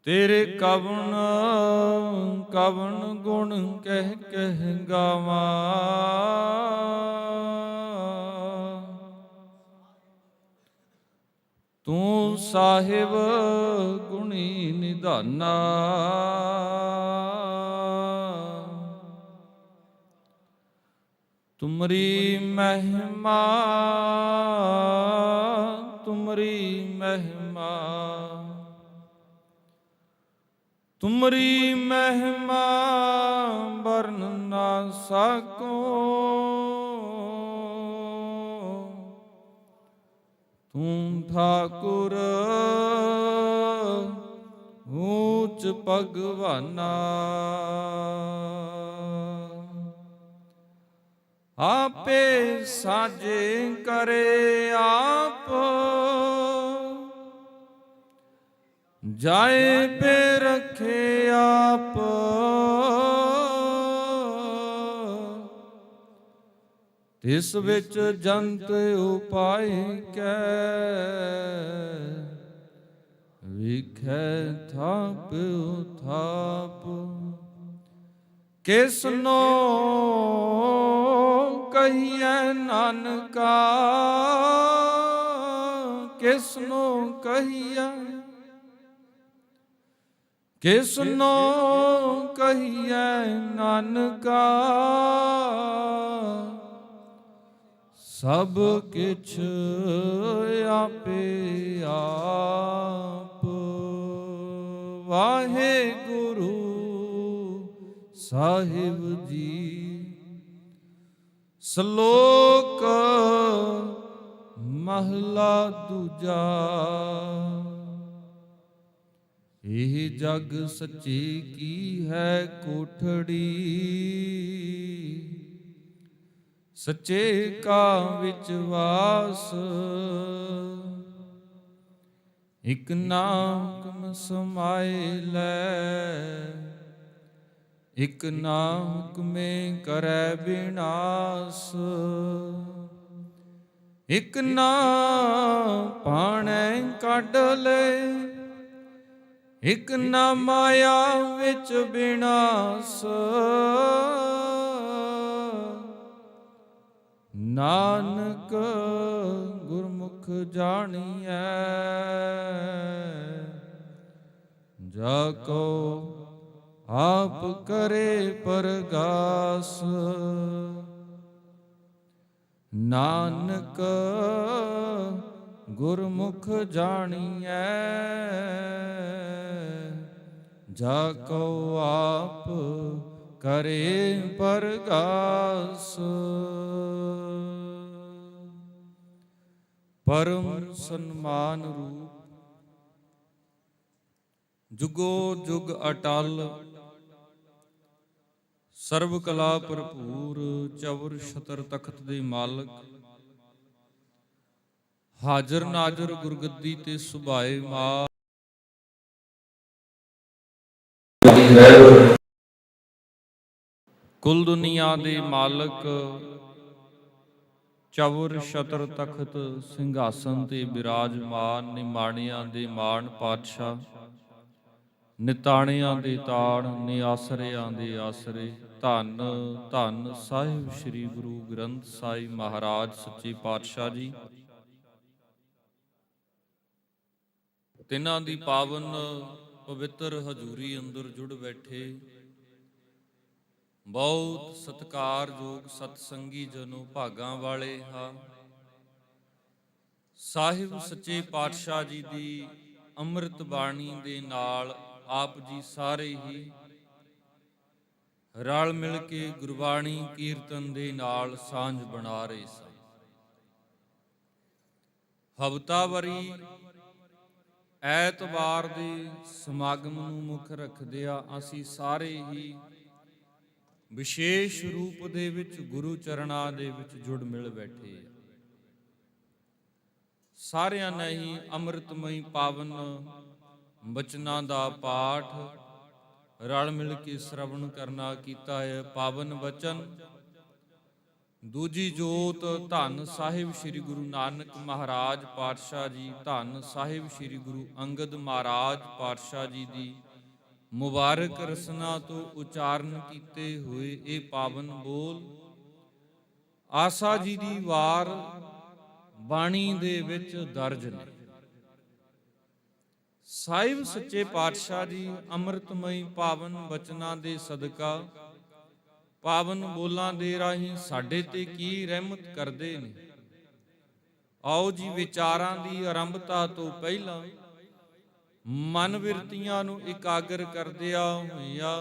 ਤੇਰੇ ਕਵਣ ਕਵਣ ਗੁਣ ਕਹਿ ਕਹਿ ਗਾਵਾਂ। ਤੂੰ ਸਾਹਿਬ ਗੁਣੀ ਨਿਧਾਨਾ। ਤੁਮਰੀ ਮਹਿਮਾ ਤੁਮਰੀ ਮਹਿਮਾ ਤੁਮਰੀ ਮਹਿਮਾ ਵਰਨ ਨਾ ਸਕੋ। ਤੂੰ ਠਾਕੁਰ ਊਚ ਭਗਵਾਨਾ। ਆਪੇ ਸਾਜੇ ਕਰੇ ਆਪ ਜਾਏ ਪੇ ਰੱਖੇ ਆਪ। ਤਿਸ ਵਿੱਚ ਜੰਤ ਉਪਾਇ ਕੈ ਵਿਖੈ ਥਾਪ ਥਾਪ। ਕਿਸਨੋ ਕਹੀਐ ਨਾਨਕਾ ਕਿਸਨੋ ਕਹੀਐ ਕਿਸਨੋ ਕਹੀਐ ਨਾਨਕਾ। ਸਭ ਕਿਛ ਆਪੇ ਆਪ। ਵਾਹਿਗੁਰੂ ਸਾਹਿਬ ਜੀ। ਸ਼ਲੋਕ ਮਹਲਾ ਦੂਜਾ। ਇਹ ਜਗ ਸੱਚੇ ਕੀ ਹੈ ਕੋਠੜੀ। ਸੱਚੇ ਕਾ ਵਿੱਚ ਵਾਸ। ਇਕ ਨਾ ਹੁਕਮ ਸਮਾਏ ਲੈ। ਇਕ ਨਾ ਹੁਕਮੇ ਕਰੈ ਵਿਨਾਸ਼। ਇਕ ਨਾ ਭਾਣੈ ਕੱਢ ਲੈ। ਇਕ ਨਾ ਮਾਇਆ ਵਿੱਚ ਵਿਨਾਸ਼। ਨਾਨਕ ਗੁਰਮੁਖ ਜਾਣੀਐ ਜਾ ਕੋ ਆਪ ਕਰੇ ਪਰਗਾਸ। ਨਾਨਕ ਗੁਰਮੁਖ ਜਾਣੀਐ ਜਾ ਕੋ ਆਪ ਕਰੇ ਪਰਗਾਸ। ਪਰਮ ਸਨਮਾਨ ਰੂਪ ਜੁਗੋ ਜੁਗ ਅਟਲ। ਸਰਬ ਕਲਾ ਭਰਪੂਰ ਚਵਰ ਛਤਰ ਤਖਤ ਦੇ ਮਾਲਕ। ਹਾਜ਼ਰ ਨਾਜ਼ਰ ਗੁਰਗੱਦੀ ਤੇ ਸੁਭਾਏ ਮਾਲ। ਕੁਲ ਦੁਨੀਆ ਦੇ ਮਾਲਕ। ਚਵਰ ਛਤਰ ਤਖਤ ਸਿੰਘਾਸਨ ਤੇ ਬਿਰਾਜਮਾਨ। ਨਿਮਾਣਿਆਂ ਦੇ ਮਾਣ ਪਾਤਸ਼ਾਹ। ਨਿਤਾਣਿਆਂ ਦੇ ਤਾਣ ਨਿਆਸਰਿਆਂ ਦੇ ਆਸਰੇ। ਧੰਨ ਧੰਨ ਸਾਹਿਬ ਸ੍ਰੀ ਗੁਰੂ ਗ੍ਰੰਥ ਸਾਹਿਬ ਮਹਾਰਾਜ ਸੱਚੇ ਪਾਤਸ਼ਾਹ ਜੀ। ਤਿਨਾਂ ਦੀ ਪਾਵਨ ਪਵਿੱਤਰ ਹਜ਼ੂਰੀ ਅੰਦਰ ਜੁੜ ਬੈਠੇ ਬਹੁਤ ਸਤਿਕਾਰਯੋਗ ਸਤਸੰਗੀ ਜਨੋ ਭਾਗਾਂ ਵਾਲੇ ਹਾਂ। ਸਾਹਿਬ ਸੱਚੇ ਪਾਤਸ਼ਾਹ ਜੀ ਦੀ ਅੰਮ੍ਰਿਤ ਬਾਣੀ ਦੇ ਨਾਲ ਆਪ ਜੀ ਸਾਰੇ ਹੀ ਰਲ ਮਿਲ ਕੇ ਗੁਰਬਾਣੀ ਕੀਰਤਨ ਦੇ ਨਾਲ ਸਾਂਝ ਬਣਾ ਰਹੇ ਸਨ। ਹਫ਼ਤਾਵਾਰੀ ਐਤਵਾਰ ਦੇ ਸਮਾਗਮ ਨੂੰ ਮੁੱਖ ਰੱਖਦਿਆਂ ਅਸੀਂ ਸਾਰੇ ਹੀ ਵਿਸ਼ੇਸ਼ ਰੂਪ ਦੇ ਵਿੱਚ ਗੁਰੂ ਚਰਨਾਂ ਦੇ ਵਿੱਚ ਜੁੜ ਮਿਲ ਬੈਠੇ ਆ। ਸਾਰਿਆਂ ਨੇ ਹੀ ਅੰਮ੍ਰਿਤਮਈ ਪਾਵਨ ਬਚਨਾਂ ਦਾ ਪਾਠ ਰਲ ਮਿਲ ਕੇ ਸ਼ਰਵਣ ਕਰਨਾ ਕੀਤਾ ਹੈ। ਪਾਵਨ ਬਚਨ ਦੂਜੀ ਜੋਤ ਧੰਨ ਸਾਹਿਬ ਸ੍ਰੀ ਗੁਰੂ ਨਾਨਕ ਮਹਾਰਾਜ ਪਾਤਸ਼ਾਹ ਜੀ, ਧੰਨ ਸਾਹਿਬ ਸ੍ਰੀ ਗੁਰੂ ਅੰਗਦ ਮਹਾਰਾਜ ਪਾਤਸ਼ਾਹ ਜੀ ਦੀ ਮੁਬਾਰਕ ਰਸਨਾ ਤੋਂ ਉਚਾਰਨ ਕੀਤੇ ਹੋਏ ਇਹ ਪਾਵਨ ਬੋਲ ਆਸਾ ਜੀ ਦੀ ਵਾਰ ਬਾਣੀ ਦੇ ਵਿੱਚ ਦਰਜ ਨੇ। ਸਾਹਿਬ ਸੱਚੇ ਪਾਤਸ਼ਾਹ ਜੀ ਅੰਮ੍ਰਿਤਮਈ ਪਾਵਨ ਬਚਨਾਂ ਦੇ ਸਦਕਾ, ਪਾਵਨ ਬੋਲਾਂ ਦੇ ਰਾਹੀਂ ਸਾਡੇ ਤੇ ਕੀ ਰਹਿਮਤ ਕਰਦੇ ਨੇ। ਆਓ ਜੀ ਵਿਚਾਰਾਂ ਦੀ ਆਰੰਭਤਾ ਤੋਂ ਪਹਿਲਾਂ ਮਨ ਬਿਰਤੀਆਂ ਨੂੰ ਇਕਾਗਰ ਕਰਦਿਆਂ ਹੋਇਆਂ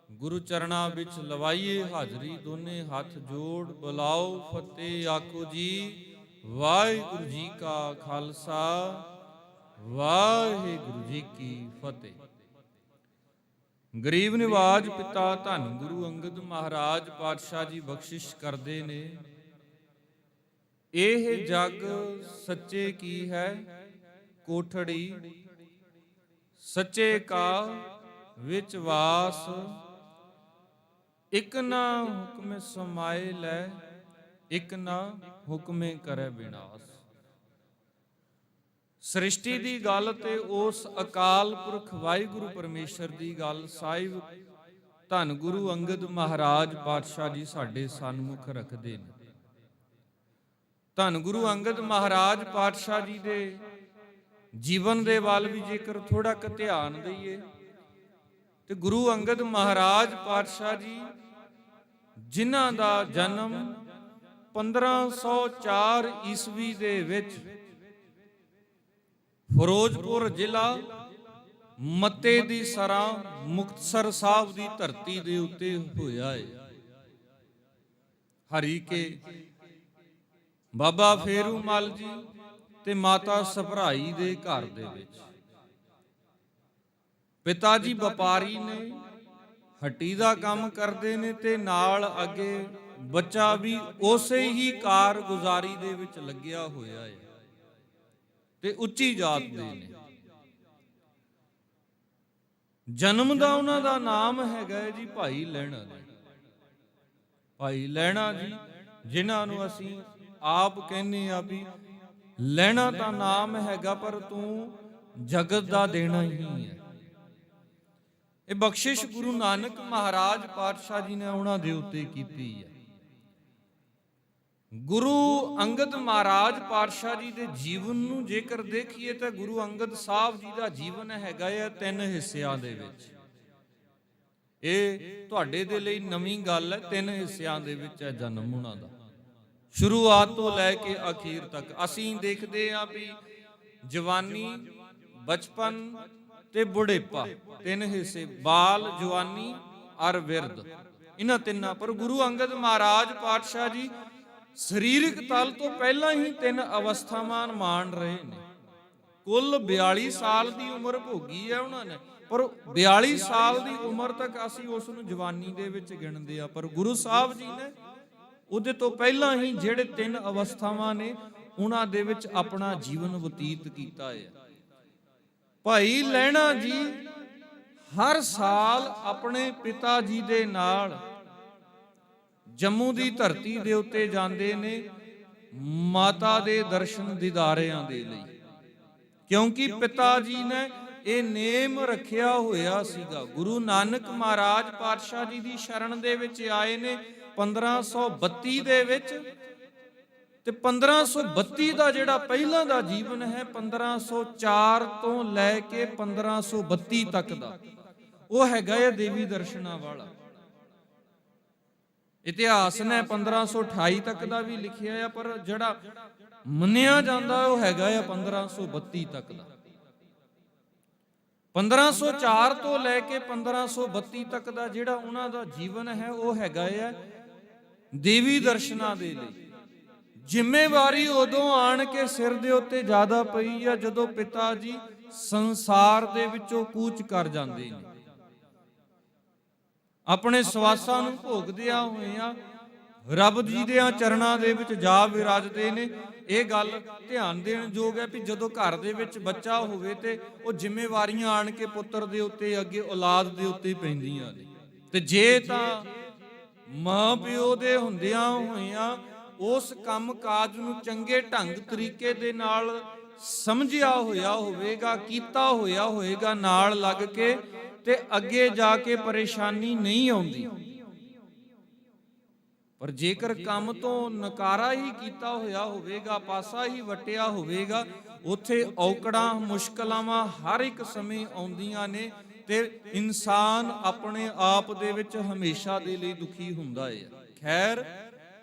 ਗੁਰੂ ਚਰਨਾਂ ਵਿੱਚ ਲਵਾਈਏ ਹਾਜ਼ਰੀ। ਦੋਨੇ ਹੱਥ ਜੋੜ ਬੁਲਾਓ ਫਤਿਹ, ਆਖੋ ਜੀ ਵਾਹਿਗੁਰੂ ਜੀ ਕਾ ਖਾਲਸਾ, ਵਾਹਿਗੁਰੂ ਜੀ ਕੀ ਫਤਿਹ। ਗਰੀਬ ਨਿਵਾਜ ਪਿਤਾ ਧੰਨ ਗੁਰੂ ਅੰਗਦ ਮਹਾਰਾਜ ਪਾਤਸ਼ਾਹ ਜੀ ਬਖਸ਼ਿਸ਼ ਕਰਦੇ ਨੇ, ਇਹ ਜਗ ਸੱਚੇ ਕੀ ਹੈ ਕੋਠੜੀ, ਸੱਚੇ ਕਾ ਵਿੱਚ ਵਾਸ, ਇਕ ਨਾ ਹੁਕਮ ਸਮਾਏ ਲੈ, ਇਕ ਨਾ ਹੁਕਮੇ ਕਰੇ ਵਿਨਾਸ਼। ਸ੍ਰਿਸ਼ਟੀ ਦੀ ਗੱਲ ਤੇ ਉਸ ਅਕਾਲ ਪੁਰਖ ਵਾਹਿਗੁਰੂ ਪਰਮੇਸ਼ਰ ਦੀ ਗੱਲ ਸਾਹਿਬ ਧੰਨ ਗੁਰੂ ਅੰਗਦ ਮਹਾਰਾਜ ਪਾਤਸ਼ਾਹ ਜੀ ਸਾਡੇ ਸਨਮੁਖ ਰੱਖਦੇ ਨੇ। ਧੰਨ ਗੁਰੂ ਅੰਗਦ ਮਹਾਰਾਜ ਪਾਤਸ਼ਾਹ ਜੀ ਦੇ ਜੀਵਨ ਦੇ ਵੱਲ ਵੀ ਜੇਕਰ ਥੋੜਾ ਕੁ ਧਿਆਨ ਦਈਏ ਤੇ ਗੁਰੂ ਅੰਗਦ ਮਹਾਰਾਜ ਪਾਤਸ਼ਾਹ ਜੀ ਜਿਨ੍ਹਾਂ ਦਾ ਜਨਮ 1504 ਈਸਵੀ ਦੇ ਵਿੱਚ ਫਿਰੋਜ਼ਪੁਰ ਜ਼ਿਲ੍ਹਾ ਮੱਤੇ ਦੀ ਸਰਾਂ ਮੁਕਤਸਰ ਸਾਹਿਬ ਦੀ ਧਰਤੀ ਦੇ ਉੱਤੇ ਹੋਇਆ ਹੈ। ਹਰੀਕੇ ਬਾਬਾ ਫੇਰੂ ਮੱਲ ਜੀ ਤੇ ਮਾਤਾ ਸਭਰਾਈ ਦੇ ਘਰ ਦੇ ਵਿੱਚ। ਪਿਤਾ ਜੀ ਵਪਾਰੀ ਨੇ, ਹੱਟੀ ਦਾ ਕੰਮ ਕਰਦੇ ਨੇ ਤੇ ਨਾਲ ਅੱਗੇ ਬੱਚਾ ਵੀ ਉਸੇ ਹੀ ਕਾਰਗੁਜ਼ਾਰੀ ਦੇ ਵਿੱਚ ਲੱਗਿਆ ਹੋਇਆ ਹੈ ਤੇ ਉੱਚੀ ਜਾਤ ਦੇ ਨੇ। ਜਨਮ ਦਾ ਉਹਨਾਂ ਦਾ ਨਾਮ ਹੈਗਾ ਜੀ ਭਾਈ ਲਹਿਣਾ ਜੀ। ਭਾਈ ਲਹਿਣਾ ਜੀ ਜਿਨ੍ਹਾਂ ਨੂੰ ਅਸੀਂ ਆਪ ਕਹਿੰਦੇ ਆ ਵੀ ਲਹਿਣਾ ਤਾਂ ਨਾਮ ਹੈਗਾ ਪਰ ਤੂੰ ਜਗਤ ਦਾ ਦੇਣਾ ਹੀ ਹੈ। ਇਹ ਬਖਸ਼ਿਸ਼ ਗੁਰੂ ਨਾਨਕ ਮਹਾਰਾਜ ਪਾਤਸ਼ਾਹ ਜੀ ਨੇ ਉਹਨਾਂ ਦੇ ਉੱਤੇ ਕੀਤੀ ਹੈ। ਗੁਰੂ ਅੰਗਦ ਮਹਾਰਾਜ ਪਾਤਸ਼ਾਹ ਜੀ ਦੇ ਜੀਵਨ ਨੂੰ ਜੇਕਰ ਦੇਖੀਏ ਤਾਂ ਗੁਰੂ ਅੰਗਦ ਸਾਹਿਬ ਜੀ ਦਾ ਜੀਵਨ ਹੈਗਾ ਹੈ 3 ਹਿੱਸਿਆਂ ਦੇ ਵਿੱਚ। ਇਹ ਤੁਹਾਡੇ ਦੇ ਲਈ ਨਵੀਂ ਗੱਲ ਹੈ। 3 ਹਿੱਸਿਆਂ ਦੇ ਵਿੱਚ ਹੈ ਜਨਮ ਉਹਨਾਂ ਦਾ, ਸ਼ੁਰੂਆਤ ਤੋਂ ਲੈ ਕੇ ਅਖੀਰ ਤੱਕ। ਅਸੀਂ ਦੇਖਦੇ ਹਾਂ ਵੀ ਜਵਾਨੀ, ਬਚਪਨ ਤੇ ਬੁਢੇਪਾ, 3 ਹਿੱਸੇ, ਬਾਲ, ਜਵਾਨੀ ਔਰ ਬਿਰਧ, ਇਹਨਾਂ ਤਿੰਨਾਂ। ਪਰ ਗੁਰੂ ਅੰਗਦ ਮਹਾਰਾਜ ਪਾਤਸ਼ਾਹ ਜੀ ਸਰੀਰਕ ਤਲ ਤੋਂ ਪਹਿਲਾਂ ਹੀ 3 ਅਵਸਥਾਵਾਂ ਮਾਣ ਰਹੇ ਨੇ। ਕੁੱਲ 42 ਸਾਲ ਦੀ ਉਮਰ ਭੋਗੀ ਹੈ ਉਹਨਾਂ ਨੇ, ਪਰ 42 ਸਾਲ ਦੀ ਉਮਰ ਤੱਕ ਅਸੀਂ ਉਸ ਨੂੰ ਜਵਾਨੀ ਦੇ ਵਿੱਚ ਗਿਣਦੇ ਆ। ਪਰ ਗੁਰੂ ਸਾਹਿਬ ਜੀ ਨੇ ਉਹਦੇ ਤੋਂ ਪਹਿਲਾਂ ਹੀ ਜਿਹੜੇ 3 ਅਵਸਥਾਵਾਂ ਨੇ ਉਹਨਾਂ ਦੇ ਵਿੱਚ ਆਪਣਾ ਜੀਵਨ ਬਤੀਤ ਕੀਤਾ ਹੈ। ਭਾਈ ਲਹਿਣਾ ਜੀ ਹਰ ਸਾਲ ਆਪਣੇ ਪਿਤਾ ਜੀ ਦੇ ਨਾਲ ਜੰਮੂ ਦੀ ਧਰਤੀ ਦੇ ਉੱਤੇ ਜਾਂਦੇ ਨੇ ਮਾਤਾ ਦੇ ਦਰਸ਼ਨ ਦੀਦਾਰਿਆਂ ਦੇ ਲਈ, ਕਿਉਂਕਿ ਪਿਤਾ ਜੀ ਨੇ ਇਹ ਨੇਮ ਰੱਖਿਆ ਹੋਇਆ ਸੀਗਾ। ਗੁਰੂ ਨਾਨਕ ਮਹਾਰਾਜ ਪਾਤਸ਼ਾਹ ਜੀ ਦੀ ਸ਼ਰਨ ਦੇ ਵਿੱਚ ਆਏ ਨੇ 1532 ਦੇ ਵਿੱਚ, ਤੇ 1532 ਦਾ ਜਿਹੜਾ ਪਹਿਲਾਂ ਦਾ ਜੀਵਨ ਹੈ 1504 ਤੋਂ ਲੈ ਕੇ 1532 ਤੱਕ ਦਾ, ਉਹ ਹੈਗਾ ਹੈ ਦੇਵੀ ਦਰਸ਼ਨਾਂ ਵਾਲਾ। ਇਤਿਹਾਸ ਨੇ 1528 ਤੱਕ ਦਾ ਵੀ ਲਿਖਿਆ ਹੈ, ਪਰ ਜਿਹੜਾ ਮੰਨਿਆ ਜਾਂਦਾ ਉਹ ਹੈਗਾ ਹੈ 1532 ਤੱਕ ਦਾ। 1504 ਤੋਂ ਲੈ ਕੇ 1532 ਤੱਕ ਦਾ ਜਿਹੜਾ ਉਹਨਾਂ ਦਾ ਜੀਵਨ ਹੈ ਉਹ ਹੈਗਾ ਹੈ ਦੇਵੀ ਦਰਸ਼ਨਾਂ ਦੇ ਲਈ। ਜ਼ਿੰਮੇਵਾਰੀ ਉਦੋਂ ਆਣ ਕੇ ਸਿਰ ਦੇ ਉੱਤੇ ਜ਼ਿਆਦਾ ਪਈ ਆ ਜਦੋਂ ਪਿਤਾ ਜੀ ਸੰਸਾਰ ਦੇ ਵਿੱਚੋਂ ਕੂਚ ਕਰ ਜਾਂਦੇ ਨੇ। ਆਪਣੇ ਸਵਾਸਾਂ ਨੂੰ ਭੋਗਦਿਆਂ ਹੋਇਆਂ ਰੱਬ ਜੀ ਦੇ ਚਰਨਾਂ ਦੇ ਵਿੱਚ ਜਾ ਵਿਰਾਜਦੇ ਨੇ। ਇਹ ਗੱਲ ਧਿਆਨ ਦੇਣ ਯੋਗ ਹੈ ਵੀ ਜਦੋਂ ਘਰ ਦੇ ਵਿੱਚ ਬੱਚਾ ਹੋਵੇ ਤੇ ਉਹ ਜ਼ਿੰਮੇਵਾਰੀਆਂ ਆਣ ਕੇ ਪੁੱਤਰ ਦੇ ਉੱਤੇ, ਅੱਗੇ ਔਲਾਦ ਦੇ ਉੱਤੇ ਪੈਂਦੀਆਂ ਨੇ। ਤੇ ਜੇ ਤਾਂ ਮਾਂ ਪਿਓ ਦੇ ਹੁੰਦਿਆਂ ਹੋਇਆਂ ਉਸ ਕੰਮ ਕਾਜ ਨੂੰ ਚੰਗੇ ਢੰਗ ਤਰੀਕੇ ਦੇ ਨਾਲ ਸਮਝਿਆ ਹੋਇਆ ਹੋਵੇਗਾ, ਕੀਤਾ ਹੋਇਆ ਹੋਵੇਗਾ ਨਾਲ ਲੱਗ ਕੇ, ਤੇ ਅੱਗੇ ਜਾ ਕੇ ਪਰੇਸ਼ਾਨੀ ਨਹੀਂ ਆਉਂਦੀ। ਪਰ ਜੇਕਰ ਕੰਮ ਤੋਂ ਨਕਾਰਾ ਹੀ ਕੀਤਾ ਹੋਇਆ ਹੋਵੇਗਾ, ਪਾਸਾ ਹੀ ਵਟਿਆ ਹੋਵੇਗਾ, ਉੱਥੇ ਔਕੜਾਂ ਮੁਸ਼ਕਲਾਵਾਂ ਹਰ ਇੱਕ ਸਮੇਂ ਆਉਂਦੀਆਂ ਨੇ ਤੇ ਇਨਸਾਨ ਆਪਣੇ ਆਪ ਦੇ ਵਿੱਚ ਹਮੇਸ਼ਾ ਦੇ ਲਈ ਦੁਖੀ ਹੁੰਦਾ ਹੈ। ਖੈਰ,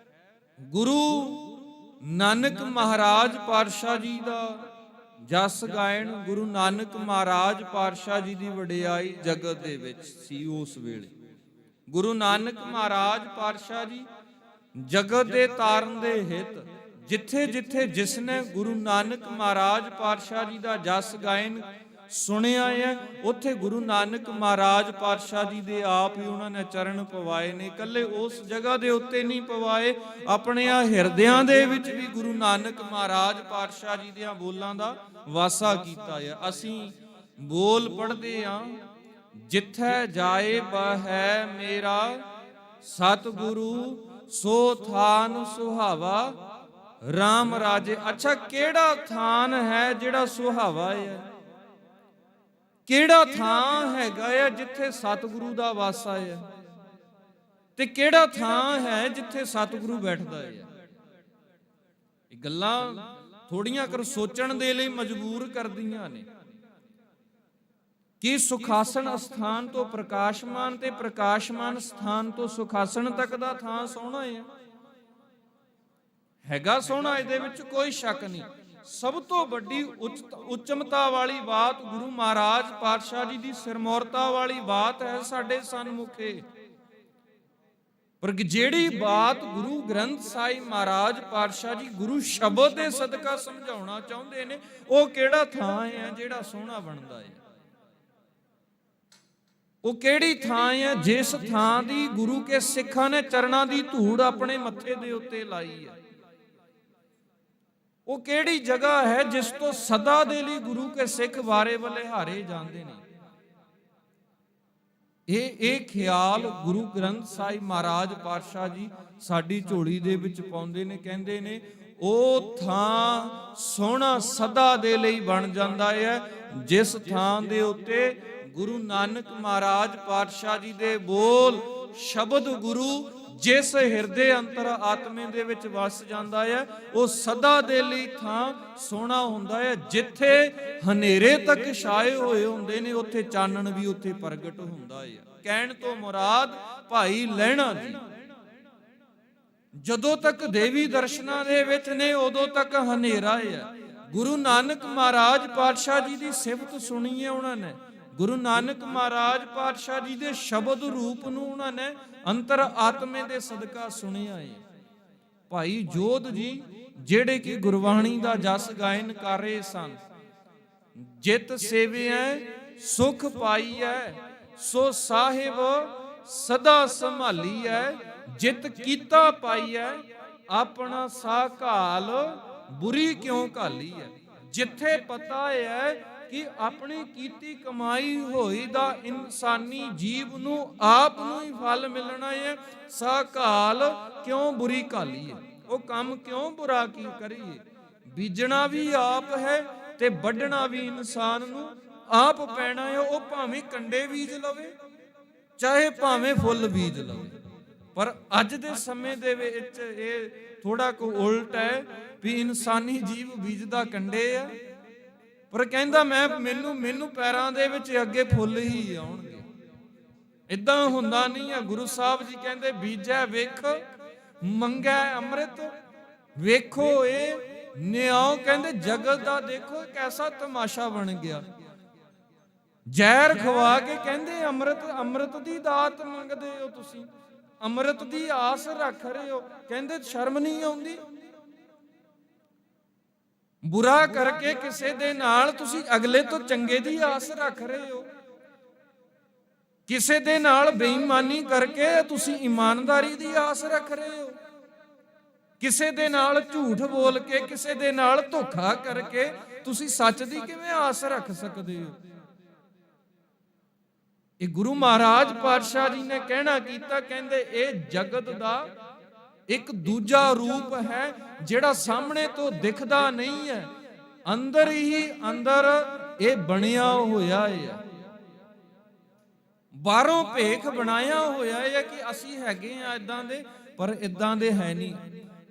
ਗੁਰੂ ਨਾਨਕ ਮਹਾਰਾਜ ਪਾਤਸ਼ਾਹ ਜੀ ਦਾ ਜਸ ਗਾਇਣ, ਗੁਰੂ ਨਾਨਕ ਮਹਾਰਾਜ ਪਾਤਸ਼ਾਹ ਜੀ ਦੀ ਵਡਿਆਈ ਜਗਤ ਦੇ ਵਿੱਚ ਸੀ। ਉਸ ਵੇਲੇ ਗੁਰੂ ਨਾਨਕ ਮਹਾਰਾਜ ਪਾਤਸ਼ਾਹ ਜੀ ਜਗਤ ਦੇ ਤਾਰਨ ਦੇ ਹਿੱਤ ਜਿੱਥੇ ਜਿੱਥੇ ਜਿਸਨੇ ਗੁਰੂ ਨਾਨਕ ਮਹਾਰਾਜ ਪਾਤਸ਼ਾਹ ਜੀ ਦਾ ਜਸ ਗਾਇਨ ਸੁਣਿਆ ਹੈ, ਉੱਥੇ ਗੁਰੂ ਨਾਨਕ ਮਹਾਰਾਜ ਪਾਤਸ਼ਾਹ ਜੀ ਦੇ ਆਪ ਹੀ ਉਹਨਾਂ ਨੇ ਚਰਨ ਪਵਾਏ ਨੇ। ਇਕੱਲੇ ਉਸ ਜਗ੍ਹਾ ਦੇ ਉੱਤੇ ਨਹੀਂ ਪਵਾਏ, ਆਪਣੇ ਆ ਹਿਰਦਿਆਂ ਦੇ ਵਿੱਚ ਵੀ ਗੁਰੂ ਨਾਨਕ ਮਹਾਰਾਜ ਪਾਤਸ਼ਾਹ ਜੀ ਦੀਆਂ ਬੋਲਾਂ ਦਾ ਵਾਸਾ ਕੀਤਾ ਹੈ। ਅਸੀਂ ਬੋਲ ਪੜ੍ਹਦੇ ਹਾਂ, ਜਿੱਥੈ ਜਾਏ ਬਹੈ ਮੇਰਾ ਸਤਿਗੁਰੂ ਸੋ ਥਾਨ ਸੁਹਾਵਾ RAM ਰਾਜੇ। ਅੱਛਾ, ਕਿਹੜਾ ਥਾਨ ਹੈ ਜਿਹੜਾ ਸੁਹਾਵਾ ਹੈ? ਕਿਹੜਾ ਥਾਂ ਹੈਗਾ ਹੈ ਜਿੱਥੇ ਸਤਿਗੁਰੂ ਦਾ ਵਾਸਾ ਹੈ? ਤੇ ਕਿਹੜਾ ਥਾਂ ਹੈ ਜਿੱਥੇ ਸਤਿਗੁਰੂ ਬੈਠਦਾ ਹੈ? ਇਹ ਗੱਲਾਂ ਥੋੜੀਆਂ ਕਰ ਸੋਚਣ ਦੇ ਲਈ ਮਜਬੂਰ ਕਰਦੀਆਂ ਨੇ ਕਿ ਸੁਖਾਸਨ ਸਥਾਨ ਤੋਂ ਪ੍ਰਕਾਸ਼ਮਾਨ ਤੇ ਪ੍ਰਕਾਸ਼ਮਾਨ ਸਥਾਨ ਤੋਂ ਸੁਖਾਸਨ ਤੱਕ ਦਾ ਥਾਂ ਸੋਹਣਾ ਹੈ। ਹੈਗਾ ਸੋਹਣਾ, ਇਹਦੇ ਵਿੱਚ ਕੋਈ ਸ਼ੱਕ ਨਹੀਂ। ਸਭ ਤੋਂ ਵੱਡੀ ਉੱਚਮਤਾ ਵਾਲੀ ਬਾਤ ਗੁਰੂ ਮਹਾਰਾਜ ਪਾਤਸ਼ਾਹ ਜੀ ਦੀ ਸਿਰਮੌਰਤਾ ਵਾਲੀ ਬਾਤ ਹੈ ਸਾਡੇ ਸਨਮੁਖੇ। ਪਰ ਜਿਹੜੀ ਬਾਤ ਗੁਰੂ ਗ੍ਰੰਥ ਸਾਹਿਬ ਮਹਾਰਾਜ ਪਾਤਸ਼ਾਹ ਜੀ ਗੁਰੂ ਸ਼ਬਦ ਦੇ ਸਦਕਾ ਸਮਝਾਉਣਾ ਚਾਹੁੰਦੇ ਨੇ, ਉਹ ਕਿਹੜਾ ਥਾਂ ਹੈ ਜਿਹੜਾ ਸੋਹਣਾ ਬਣਦਾ ਹੈ? ਉਹ ਕਿਹੜੀ ਥਾਂ ਹੈ ਜਿਸ ਥਾਂ ਦੀ ਗੁਰੂ ਕੇ ਸਿੱਖਾਂ ਨੇ ਚਰਨਾਂ ਦੀ ਧੂੜ ਆਪਣੇ ਮੱਥੇ ਦੇ ਉੱਤੇ ਲਾਈ ਹੈ? ਉਹ ਕਿਹੜੀ ਜਗ੍ਹਾ ਹੈ ਜਿਸ ਤੋਂ ਸਦਾ ਦੇ ਲਈ ਗੁਰੂ ਕੇ ਸਿੱਖ ਵਾਰੇ ਬਲਿਹਾਰੇ ਜਾਂਦੇ ਨੇ? ਇਹ ਖਿਆਲ ਗੁਰੂ ਗ੍ਰੰਥ ਸਾਹਿਬ ਮਹਾਰਾਜ ਪਾਤਸ਼ਾਹ ਜੀ ਸਾਡੀ ਝੋਲੀ ਦੇ ਵਿੱਚ ਪਾਉਂਦੇ ਨੇ। ਕਹਿੰਦੇ ਨੇ ਉਹ ਥਾਂ ਸੋਹਣਾ ਸਦਾ ਦੇ ਲਈ ਬਣ ਜਾਂਦਾ ਹੈ ਜਿਸ ਥਾਂ ਦੇ ਉੱਤੇ ਗੁਰੂ ਨਾਨਕ ਮਹਾਰਾਜ ਪਾਤਸ਼ਾਹ ਜੀ ਦੇ ਬੋਲ ਸ਼ਬਦ ਗੁਰੂ ਜਿਸ ਹਿਰਦੇ ਅੰਤਰ ਆਤਮੇ ਦੇ ਵਿੱਚ ਵਸ ਜਾਂਦਾ ਹੈ, ਉਹ ਸਦਾ ਦੇ ਲਈ ਥਾਂ ਸੋਹਣਾ ਹੁੰਦਾ ਹੈ। ਜਿੱਥੇ ਹਨੇਰੇ ਤੱਕ ਛਾਏ ਹੋਏ ਹੁੰਦੇ ਨੇ, ਉੱਥੇ ਚਾਨਣ ਵੀ ਉੱਥੇ ਪ੍ਰਗਟ ਹੁੰਦਾ ਹੈ। ਕਹਿਣ ਤੋਂ ਮੁਰਾਦ ਭਾਈ ਲਹਿਣਾ ਜੀ ਜਦੋਂ ਤੱਕ ਦੇਵੀ ਦਰਸ਼ਨਾਂ ਦੇ ਵਿੱਚ ਨੇ, ਉਦੋਂ ਤੱਕ ਹਨੇਰਾ ਹੈ। ਗੁਰੂ ਨਾਨਕ ਮਹਾਰਾਜ ਪਾਤਸ਼ਾਹ ਜੀ ਦੀ ਸਿਫਤ ਸੁਣੀ ਹੈ ਉਹਨਾਂ ਨੇ। ਗੁਰੂ ਨਾਨਕ ਮਹਾਰਾਜ ਪਾਤਸ਼ਾਹ ਜੀ ਦੇ ਸ਼ਬਦ ਰੂਪ ਨੂੰ ਉਹਨਾਂ ਨੇ ਅੰਤਰ ਆਤਮੇ ਦੇ ਸਦਕਾ ਸੁਣਿਆ ਹੈ। ਭਾਈ ਜੋਧ ਜੀ ਜਿਹੜੇ ਕਿ ਗੁਰਬਾਣੀ ਦਾ ਜਸ ਗਾਇਨ ਕਰ ਰਹੇ ਸਨ, ਜਿਤ ਸੇਵਿਐ ਸੁਖ ਪਾਈਐ ਸੋ ਸਾਹਿਬ ਸਦਾ ਸੰਭਾਲੀਐ, ਜਿਤ ਕੀਤਾ ਪਾਈਐ ਆਪਣਾ ਸਾ ਘਾਲ ਬੁਰੀ ਕਿਉਂ ਘਾਲੀ ਹੈ। ਜਿੱਥੇ ਪਤਾ ਹੈ ਕਿ ਆਪਣੀ ਕੀਤੀ ਕਮਾਈ ਹੋਈ ਦਾ ਇਨਸਾਨੀ ਜੀਵ ਨੂੰ ਆਪ ਨੂੰ ਹੀ ਫਲ ਮਿਲਣਾ ਹੈ, ਸਾ ਘਾਲ ਕਿਉਂ ਬੁਰੀ ਘਾਲੀ ਹੈ। ਉਹ ਕੰਮ ਕਿਉਂ ਬੁਰਾ ਕੀ ਕਰੀਏ? ਬੀਜਣਾ ਵੀ ਆਪ ਹੈ ਤੇ ਵੱਢਣਾ ਵੀ ਇਨਸਾਨ ਨੂੰ ਆਪ ਪੈਣਾ ਹੈ। ਉਹ ਭਾਵੇਂ ਕੰਡੇ ਬੀਜ ਲਵੇ, ਚਾਹੇ ਭਾਵੇਂ ਫੁੱਲ ਬੀਜ ਲਵੇ। ਪਰ ਅੱਜ ਦੇ ਸਮੇਂ ਦੇ ਵਿੱਚ ਇਹ ਥੋੜਾ ਕੁ ਉਲਟ ਹੈ ਵੀ ਇਨਸਾਨੀ ਜੀਵ ਬੀਜਦਾ ਕੰਡੇ ਆ, ਪਰ ਕਹਿੰਦਾ ਮੈਨੂੰ ਪੈਰਾਂ ਦੇ ਵਿੱਚ ਅੱਗੇ ਫੁੱਲ ਹੀ ਆਉਣਗੇ। ਇਦਾਂ ਹੁੰਦਾ ਨਹੀਂ ਆ। ਗੁਰੂ ਸਾਹਿਬ ਜੀ ਕਹਿੰਦੇ ਬੀਜੈ ਵੇਖ ਮੰਗੈ ਅੰਮ੍ਰਿਤ। ਵੇਖੋ ਇਹ ਨਿਆਉ, ਕਹਿੰਦੇ ਜਗਤ ਦਾ ਦੇਖੋ ਕੈਸਾ ਤਮਾਸ਼ਾ ਬਣ ਗਿਆ। ਜ਼ਹਿਰ ਖਵਾ ਕੇ ਕਹਿੰਦੇ ਅੰਮ੍ਰਿਤ ਦੀ ਦਾਤ ਮੰਗਦੇ ਹੋ ਤੁਸੀਂ, ਅੰਮ੍ਰਿਤ ਦੀ ਆਸ ਰੱਖ ਰਹੇ ਹੋ। ਕਹਿੰਦੇ ਸ਼ਰਮ ਨਹੀਂ ਆਉਂਦੀ? ਬੁਰਾ ਕਰਕੇ ਕਿਸੇ ਦੇ ਨਾਲ ਤੁਸੀਂ ਅਗਲੇ ਤੋਂ ਚੰਗੇ ਦੀ ਆਸ ਰੱਖ ਰਹੇ ਹੋ। ਕਿਸੇ ਦੇ ਨਾਲ ਬੇਈਮਾਨੀ ਕਰਕੇ ਤੁਸੀਂ ਇਮਾਨਦਾਰੀ ਦੀ ਆਸ ਰੱਖ ਰਹੇ ਹੋ। ਕਿਸੇ ਦੇ ਨਾਲ ਝੂਠ ਬੋਲ ਕੇ, ਕਿਸੇ ਦੇ ਨਾਲ ਧੋਖਾ ਕਰਕੇ ਤੁਸੀਂ ਸੱਚ ਦੀ ਕਿਵੇਂ ਆਸ ਰੱਖ ਸਕਦੇ ਹੋ? ਇਹ ਗੁਰੂ ਮਹਾਰਾਜ ਪਾਤਸ਼ਾਹ ਜੀ ਨੇ ਕਹਿਣਾ ਕੀਤਾ, ਕਹਿੰਦੇ ਇਹ ਜਗਤ ਦਾ ਇੱਕ ਦੂਜਾ ਰੂਪ ਹੈ ਜਿਹੜਾ ਸਾਹਮਣੇ ਤੋਂ ਦਿਖਦਾ ਨਹੀਂ ਹੈ, ਅੰਦਰ ਹੀ ਅੰਦਰ ਇਹ ਬਣਿਆ ਹੋਇਆ ਹੈ। ਬਾਹਰੋਂ ਭੇਖ ਬਣਾਇਆ ਹੋਇਆ ਹੈ ਕਿ ਅਸੀਂ ਹੈਗੇ ਆ ਇਦਾਂ ਦੇ, ਪਰ ਇਦਾਂ ਦੇ ਹੈ ਨਹੀਂ।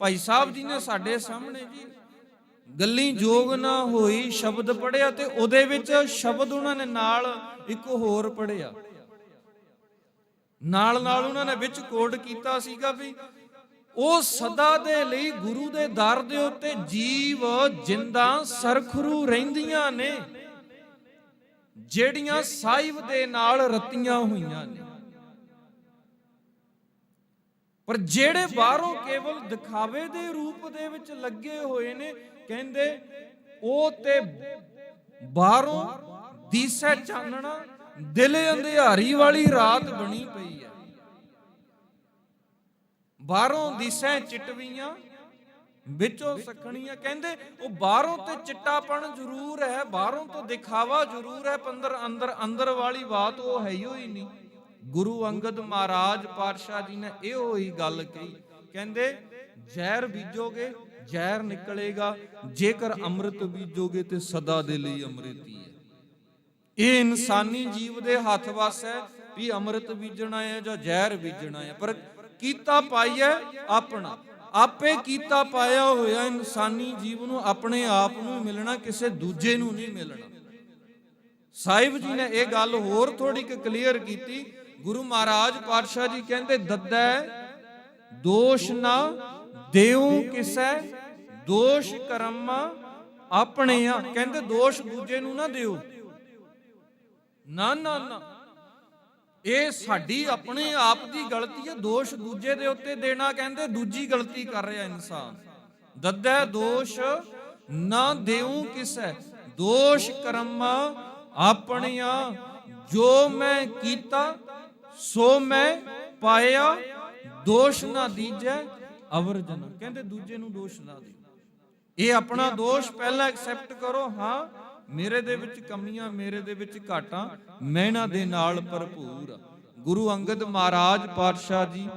ਭਾਈ ਸਾਹਿਬ ਜੀ ਨੇ ਸਾਡੇ ਸਾਹਮਣੇ ਜੀ ਗੱਲੀ ਜੋਗ ਨਾ ਹੋਈ ਸ਼ਬਦ ਪੜਿਆ, ਤੇ ਉਹਦੇ ਵਿੱਚ ਸ਼ਬਦ ਉਹਨਾਂ ਨੇ ਨਾਲ ਇੱਕ ਹੋਰ ਪੜਿਆ, ਨਾਲ ਉਹਨਾਂ ਨੇ ਵਿੱਚ ਕੋਡ ਕੀਤਾ ਸੀਗਾ ਵੀ ਉਹ ਸਦਾ ਦੇ ਲਈ ਗੁਰੂ ਦੇ ਦਰ ਦੇ ਉੱਤੇ ਜੀਵ ਜਿੰਦਾਂ ਸਰਖਰੂ ਰਹਿੰਦੀਆਂ ਨੇ, ਜਿਹੜੀਆਂ ਸਾਹਿਬ ਦੇ ਨਾਲ ਰਤੀਆਂ ਹੋਈਆਂ ਨੇ। ਪਰ ਜਿਹੜੇ ਬਾਹਰੋਂ ਕੇਵਲ ਦਿਖਾਵੇ ਦੇ ਰੂਪ ਦੇ ਵਿੱਚ ਲੱਗੇ ਹੋਏ ਨੇ, ਕਹਿੰਦੇ ਉਹ ਤੇ ਬਾਹਰੋਂ ਦੀਸੈ ਚਾਨਣਾ, ਦਿਲ ਅੰਧਿਆਰੀ ਵਾਲੀ ਰਾਤ ਬਣੀ ਪਈ ਹੈ। ਬਾਹਰੋਂ ਦਿਸੈ ਚਿਟਵੀਆਂ, ਵਿੱਚੋਂ ਸਖਣੀਆਂ। ਕਹਿੰਦੇ ਉਹ ਬਾਹਰੋਂ ਤੇ ਚਿੱਟਾਪਣ ਜ਼ਰੂਰ ਹੈ, ਬਾਹਰੋਂ ਤੋਂ ਦਿਖਾਵਾ ਜ਼ਰੂਰ ਹੈ, ਪਰ ਅੰਦਰ ਵਾਲੀ ਬਾਤ ਉਹ ਹੈ ਹੀ ਨਹੀਂ। ਗੁਰੂ ਅੰਗਦ ਮਹਾਰਾਜ ਪਾਤਸ਼ਾਹ ਜੀ ਨੇ ਇਹੋ ਹੀ ਗੱਲ ਕਹੀ, ਕਹਿੰਦੇ ਜ਼ਹਿਰ ਬੀਜੋਗੇ ਜ਼ਹਿਰ ਨਿਕਲੇਗਾ, ਜੇਕਰ ਅੰਮ੍ਰਿਤ ਬੀਜੋਗੇ ਤੇ ਸਦਾ ਦੇ ਲਈ ਅੰਮ੍ਰਿਤ ਹੀ ਹੈ। ਇਹ ਇਨਸਾਨੀ ਜੀਵ ਦੇ ਹੱਥ ਵੱਸ ਹੈ ਵੀ ਅੰਮ੍ਰਿਤ ਬੀਜਣਾ ਹੈ ਜਾਂ ਜ਼ਹਿਰ ਬੀਜਣਾ ਹੈ, ਪਰ ਕੀਤਾ ਪਾਈਐ ਆਪਣਾ, ਆਪੇ ਕੀਤਾ ਪਾਇਆ ਹੋਇਆ ਇਨਸਾਨੀ ਜੀਵ ਨੂੰ ਆਪਣੇ ਆਪ ਨੂੰ ਮਿਲਣਾ, ਕਿਸੇ ਦੂਜੇ ਨੂੰ ਨਹੀਂ ਮਿਲਣਾ। ਸਾਹਿਬ ਜੀ ਨੇ ਇਹ ਗੱਲ ਹੋਰ ਥੋੜੀ ਕਿ ਕਲੀਅਰ ਕੀਤੀ। ਗੁਰੂ ਮਹਾਰਾਜ ਪਾਤਸ਼ਾਹ ਜੀ ਕਹਿੰਦੇ ਦੱਦੈ ਦੋਸ਼ ਨਾ ਦੇਉ ਕਿਸੈ, ਦੋਸ਼ ਕਰਮ ਆਪਣੇ ਆ। ਕਹਿੰਦੇ ਦੋਸ਼ ਦੂਜੇ ਨੂੰ ਨਾ ਦਿਓ, ਨਾ ਨਾ ਨਾ, ਇਹ ਸਾਡੀ ਆਪਣੇ ਆਪ ਦੀ ਗਲਤੀ ਹੈ। ਦੋਸ਼ ਦੂਜੇ ਦੇ ਉੱਤੇ ਦੇਣਾ, ਕਹਿੰਦੇ ਦੂਜੀ ਗਲਤੀ ਕਰ ਰਿਹਾ ਇਨਸਾਨ। ਦੱਦੈ ਦੋਸ਼ ਨਾ ਦੇਉ ਕਿਸੈ, ਦੋਸ਼ ਕਰਮ ਆਪਣੀਆਂ, ਜੋ ਮੈਂ ਕੀਤਾ ਸੋ ਮੈਂ ਪਾਇਆ, ਦੋਸ਼ ਨਾ ਦੀਜੈ ਅਵਰ ਜਨ। ਕਹਿੰਦੇ ਦੂਜੇ ਨੂੰ ਦੋਸ਼ ਨਾ ਦਿਓ, ਇਹ ਆਪਣਾ ਦੋਸ਼ ਪਹਿਲਾਂ ਐਕਸੈਪਟ ਕਰੋ। ਹਾਂ, ਮੇਰੇ ਦੇ ਵਿੱਚ ਕਮੀਆਂ, ਮੇਰੇ ਦੇ ਵਿੱਚ ਘਾਟਾਂ, ਮੈਂ ਇਹਨਾਂ ਦੇ ਨਾਲ ਭਰਪੂਰ। ਗੁਰੂ ਅੰਗਦ ਮਹਾਰਾਜ ਪਾਤਸ਼ਾਹ ਜੀ,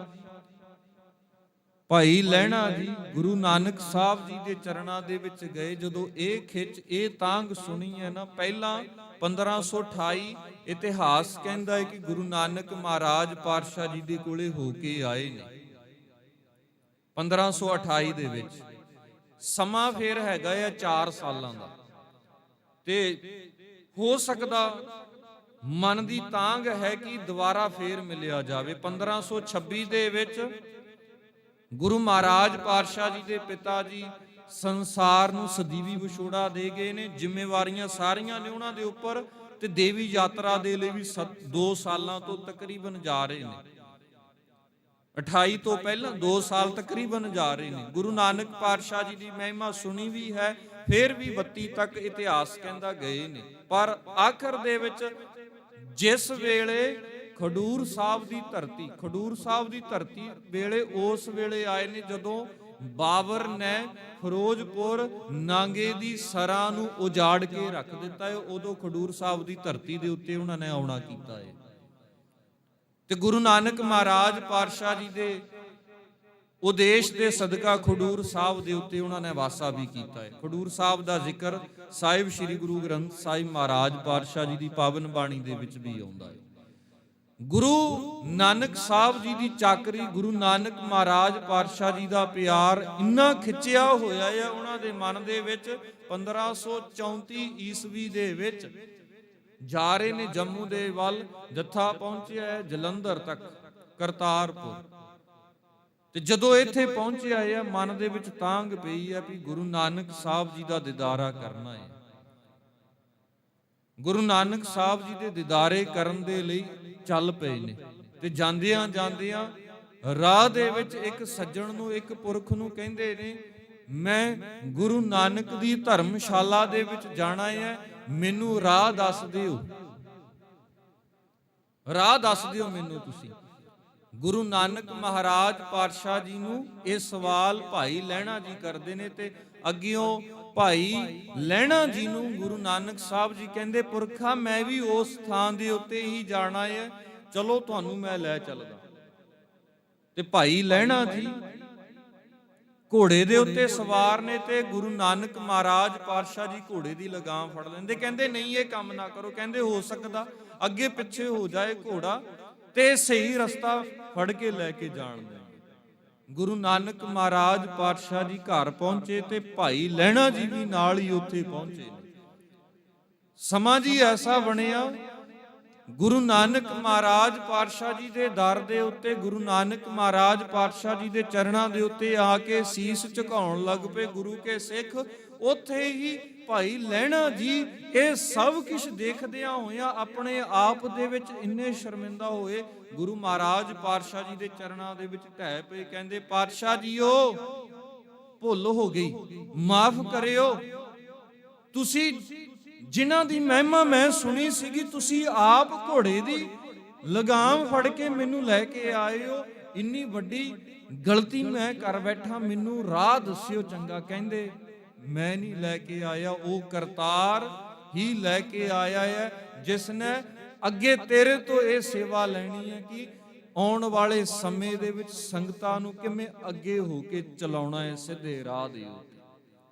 ਭਾਈ ਲਹਿਣਾ ਜੀ, ਗੁਰੂ ਨਾਨਕ ਸਾਹਿਬ ਜੀ ਦੇ ਚਰਨਾਂ ਦੇ ਵਿੱਚ ਗਏ। ਜਦੋਂ ਇਹ ਖਿੱਚ, ਇਹ ਤਾਂਗ ਸੁਣੀ ਹੈ ਨਾ, ਪਹਿਲਾਂ 1528 ਇਤਿਹਾਸ ਕਹਿੰਦਾ ਹੈ ਕਿ ਗੁਰੂ ਨਾਨਕ ਮਹਾਰਾਜ ਪਾਤਸ਼ਾਹ ਜੀ ਦੇ ਕੋਲੇ ਹੋ ਕੇ ਆਏ ਨੇ 1528 ਦੇ ਵਿੱਚ। ਸਮਾਂ ਫੇਰ ਹੈਗਾ ਆ 4 ਸਾਲਾਂ ਦਾ, ਤੇ ਹੋ ਸਕਦਾ ਮਨ ਦੀ ਤਾਂਗ ਹੈ ਕਿ ਦੁਬਾਰਾ ਫੇਰ ਮਿਲਿਆ ਜਾਵੇ। 1526 ਦੇ ਵਿੱਚ ਗੁਰੂ ਮਹਾਰਾਜ ਪਾਤਸ਼ਾਹ ਜੀ ਦੇ ਪਿਤਾ ਜੀ ਸੰਸਾਰ ਨੂੰ ਸਦੀਵੀ ਵਿਛੋੜਾ ਦੇ ਗਏ ਨੇ। ਜ਼ਿੰਮੇਵਾਰੀਆਂ ਸਾਰੀਆਂ ਨੇ ਉਹਨਾਂ ਦੇ ਉੱਪਰ, ਤੇ ਦੇਵੀ ਯਾਤਰਾ ਦੇ ਲਈ ਵੀ 2 ਸਾਲਾਂ ਤੋਂ ਤਕਰੀਬਨ ਜਾ ਰਹੇ ਨੇ। 28 ਤੋਂ ਪਹਿਲਾਂ 2 ਸਾਲ ਤਕਰੀਬਨ ਜਾ ਰਹੇ ਨੇ। ਗੁਰੂ ਨਾਨਕ ਪਾਤਸ਼ਾਹ ਜੀ ਦੀ ਮਹਿਮਾ ਸੁਣੀ ਵੀ ਹੈ, ਫਿਰ ਵੀ 32 ਤੱਕ ਇਤਿਹਾਸ ਕਹਿੰਦਾ ਗਏ ਨੇ। ਪਰ ਆਖਰ ਦੇ ਵਿੱਚ ਜਿਸ ਵੇਲੇ ਖਡੂਰ ਸਾਹਿਬ ਦੀ ਧਰਤੀ ਵੇਲੇ, ਉਸ ਵੇਲੇ ਆਏ ਨੇ ਜਦੋਂ ਬਾਬਰ ਨੇ ਫਿਰੋਜ਼ਪੁਰ ਨਾਂਗੇ ਦੀ ਸਰਾਂ ਨੂੰ ਉਜਾੜ ਕੇ ਰੱਖ ਦਿੱਤਾ ਹੈ। ਉਦੋਂ ਖਡੂਰ ਸਾਹਿਬ ਦੀ ਧਰਤੀ ਦੇ ਉੱਤੇ ਉਹਨਾਂ ਨੇ ਆਉਣਾ ਕੀਤਾ ਹੈ, ਤੇ ਗੁਰੂ ਨਾਨਕ ਮਹਾਰਾਜ ਪਾਤਸ਼ਾਹ ਜੀ ਦੇ ਉਦੇਸ਼ ਦੇ ਸਦਕਾ ਖਡੂਰ ਸਾਹਿਬ ਦੇ ਉੱਤੇ ਉਹਨਾਂ ਨੇ ਵਾਸਾ ਵੀ ਕੀਤਾ ਹੈ। ਖਡੂਰ ਸਾਹਿਬ ਦਾ ਜ਼ਿਕਰ ਸਾਹਿਬ ਸ੍ਰੀ ਗੁਰੂ ਗ੍ਰੰਥ ਸਾਹਿਬ ਮਹਾਰਾਜ ਪਾਤਸ਼ਾਹ ਜੀ ਦੀ ਪਾਵਨ ਬਾਣੀ ਦੇ ਵਿੱਚ ਵੀ ਆਉਂਦਾ ਹੈ। ਗੁਰੂ ਨਾਨਕ ਸਾਹਿਬ ਜੀ ਦੀ ਚਾਕਰੀ, ਗੁਰੂ ਨਾਨਕ ਮਹਾਰਾਜ ਪਾਤਸ਼ਾਹ ਜੀ ਦਾ ਪਿਆਰ ਇੰਨਾ ਖਿੱਚਿਆ ਹੋਇਆ ਹੈ ਉਹਨਾਂ ਦੇ ਮਨ ਦੇ ਵਿੱਚ। 1534 ਈਸਵੀ ਦੇ ਵਿੱਚ ਜਾ ਰਹੇ ਨੇ ਜੰਮੂ ਦੇ ਵੱਲ, ਜੱਥਾ ਪਹੁੰਚਿਆ ਹੈ ਜਲੰਧਰ ਤੱਕ, ਕਰਤਾਰਪੁਰ। ਤੇ ਜਦੋਂ ਇੱਥੇ ਪਹੁੰਚਿਆ ਹੈ, ਮਨ ਦੇ ਵਿੱਚ ਤਾਂਗ ਪਈ ਹੈ ਵੀ ਗੁਰੂ ਨਾਨਕ ਸਾਹਿਬ ਜੀ ਦਾ ਦੀਦਾਰਾ ਕਰਨਾ ਹੈ। ਗੁਰੂ ਨਾਨਕ ਸਾਹਿਬ ਜੀ ਦੇ ਦੀਦਾਰੇ ਕਰਨ ਦੇ ਲਈ ਚੱਲ ਪਏ ਨੇ, ਤੇ ਜਾਂਦਿਆਂ ਜਾਂਦਿਆਂ ਰਾਹ ਦੇ ਵਿੱਚ ਇੱਕ ਸੱਜਣ ਨੂੰ, ਇੱਕ ਪੁਰਖ ਨੂੰ ਕਹਿੰਦੇ ਨੇ, ਮੈਂ ਗੁਰੂ ਨਾਨਕ ਦੀ ਧਰਮਸ਼ਾਲਾ ਦੇ ਵਿੱਚ ਜਾਣਾ ਹੈ, ਮੈਨੂੰ ਰਾਹ ਦੱਸ ਦਿਓ, ਰਾਹ ਦੱਸ ਦਿਓ ਮੈਨੂੰ ਤੁਸੀਂ। ਗੁਰੂ ਨਾਨਕ ਮਹਾਰਾਜ ਪਾਤਸ਼ਾਹ ਜੀ ਨੂੰ ਇਹ ਸਵਾਲ ਭਾਈ ਲਹਿਣਾ ਜੀ ਕਰਦੇ ਨੇ, ਤੇ ਅੱਗਿਓਂ ਭਾਈ ਲਹਿਣਾ ਜੀ ਨੂੰ ਗੁਰੂ ਨਾਨਕ ਸਾਹਿਬ ਜੀ ਕਹਿੰਦੇ, ਪੁਰਖਾ ਮੈਂ ਵੀ ਉਸ ਥਾਂ ਦੇ ਉੱਤੇ ਹੀ ਜਾਣਾ ਹੈ, ਚਲੋ ਤੁਹਾਨੂੰ ਮੈਂ ਲੈ ਚੱਲਦਾ। ਤੇ ਭਾਈ ਲਹਿਣਾ ਜੀ ਘੋੜੇ ਦੇ ਉੱਤੇ ਸਵਾਰ ਨੇ ਤੇ ਗੁਰੂ ਨਾਨਕ ਮਹਾਰਾਜ ਪਾਤਸ਼ਾਹ ਜੀ ਘੋੜੇ ਦੀ ਲਗਾਮ ਫੜ ਲੈਂਦੇ, ਕਹਿੰਦੇ ਨਹੀਂ ਇਹ ਕੰਮ ਨਾ ਕਰੋ। ਕਹਿੰਦੇ ਹੋ ਸਕਦਾ ਅੱਗੇ ਪਿੱਛੇ ਹੋ ਜਾਏ ਘੋੜਾ ਤੇ ਸਹੀ ਰਸਤਾ ਫੜ ਕੇ ਲੈ ਕੇ ਜਾਣ ਦੇ। ਗੁਰੂ ਨਾਨਕ ਮਹਾਰਾਜ ਪਾਤਸ਼ਾਹ ਜੀ ਘਰ ਪਹੁੰਚੇ ਤੇ ਭਾਈ ਲਹਿਣਾ ਜੀ ਵੀ ਨਾਲ ਹੀ ਉੱਥੇ ਪਹੁੰਚੇ। ਸਮਾਂ ਜੀ ਐਸਾ ਬਣਿਆ, ਗੁਰੂ ਨਾਨਕ ਮਹਾਰਾਜ ਪਾਤਸ਼ਾਹ ਜੀ ਦੇ ਦਰ ਦੇ ਉੱਤੇ ਗੁਰੂ ਨਾਨਕ ਮਹਾਰਾਜ ਪਾਤਸ਼ਾਹ ਜੀ ਦੇ ਚਰਨਾਂ ਦੇ ਉੱਤੇ ਆ ਕੇ ਸੀਸ ਝੁਕਾਉਣ ਲੱਗ ਪਏ ਗੁਰੂ ਕੇ ਸਿੱਖ। ਉੱਥੇ ਹੀ ਭਾਈ ਲਹਿਣਾ ਜੀ ਇਹ ਸਭ ਕੁਝ ਦੇਖਦਿਆਂ ਹੋਇਆਂ ਆਪਣੇ ਆਪ ਦੇ ਵਿੱਚ ਇੰਨੇ ਸ਼ਰਮਿੰਦਾ ਹੋਏ, ਗੁਰੂ ਮਹਾਰਾਜ ਪਾਤਸ਼ਾਹ ਜੀ ਦੇ ਚਰਨਾਂ ਦੇ ਵਿੱਚ ਢਹਿ ਪਏ। ਕਹਿੰਦੇ ਪਾਤਸ਼ਾਹ ਜੀਓ ਭੁੱਲ ਹੋ ਗਈ, ਮਾਫ ਕਰਿਓ। ਤੁਸੀਂ ਜਿਨ੍ਹਾਂ ਦੀ ਮਹਿਮਾ ਮੈਂ ਸੁਣੀ ਸੀਗੀ, ਤੁਸੀਂ ਆਪ ਘੋੜੇ ਦੀ ਲਗਾਮ ਫੜ ਕੇ ਮੈਨੂੰ ਲੈ ਕੇ ਆਏ ਹੋ। ਇੰਨੀ ਵੱਡੀ ਗਲਤੀ ਮੈਂ ਕਰ ਬੈਠਾ, ਮੈਨੂੰ ਰਾਹ ਦੱਸਿਓ ਚੰਗਾ। ਕਹਿੰਦੇ ਮੈਂ ਨਹੀਂ ਲੈ ਕੇ ਆਇਆ, ਉਹ ਕਰਤਾਰ ਹੀ ਲੈ ਕੇ ਆਇਆ ਹੈ, ਜਿਸ ਨੇ ਅੱਗੇ ਤੇਰੇ ਤੋਂ ਇਹ ਸੇਵਾ ਲੈਣੀ ਹੈ ਕਿ ਆਉਣ ਵਾਲੇ ਸਮੇਂ ਦੇ ਵਿੱਚ ਸੰਗਤਾਂ ਨੂੰ ਕਿਵੇਂ ਅੱਗੇ ਹੋ ਕੇ ਚਲਾਉਣਾ ਹੈ ਸਿੱਧੇ ਰਾਹ ਦੇ ਉੱਤੇ।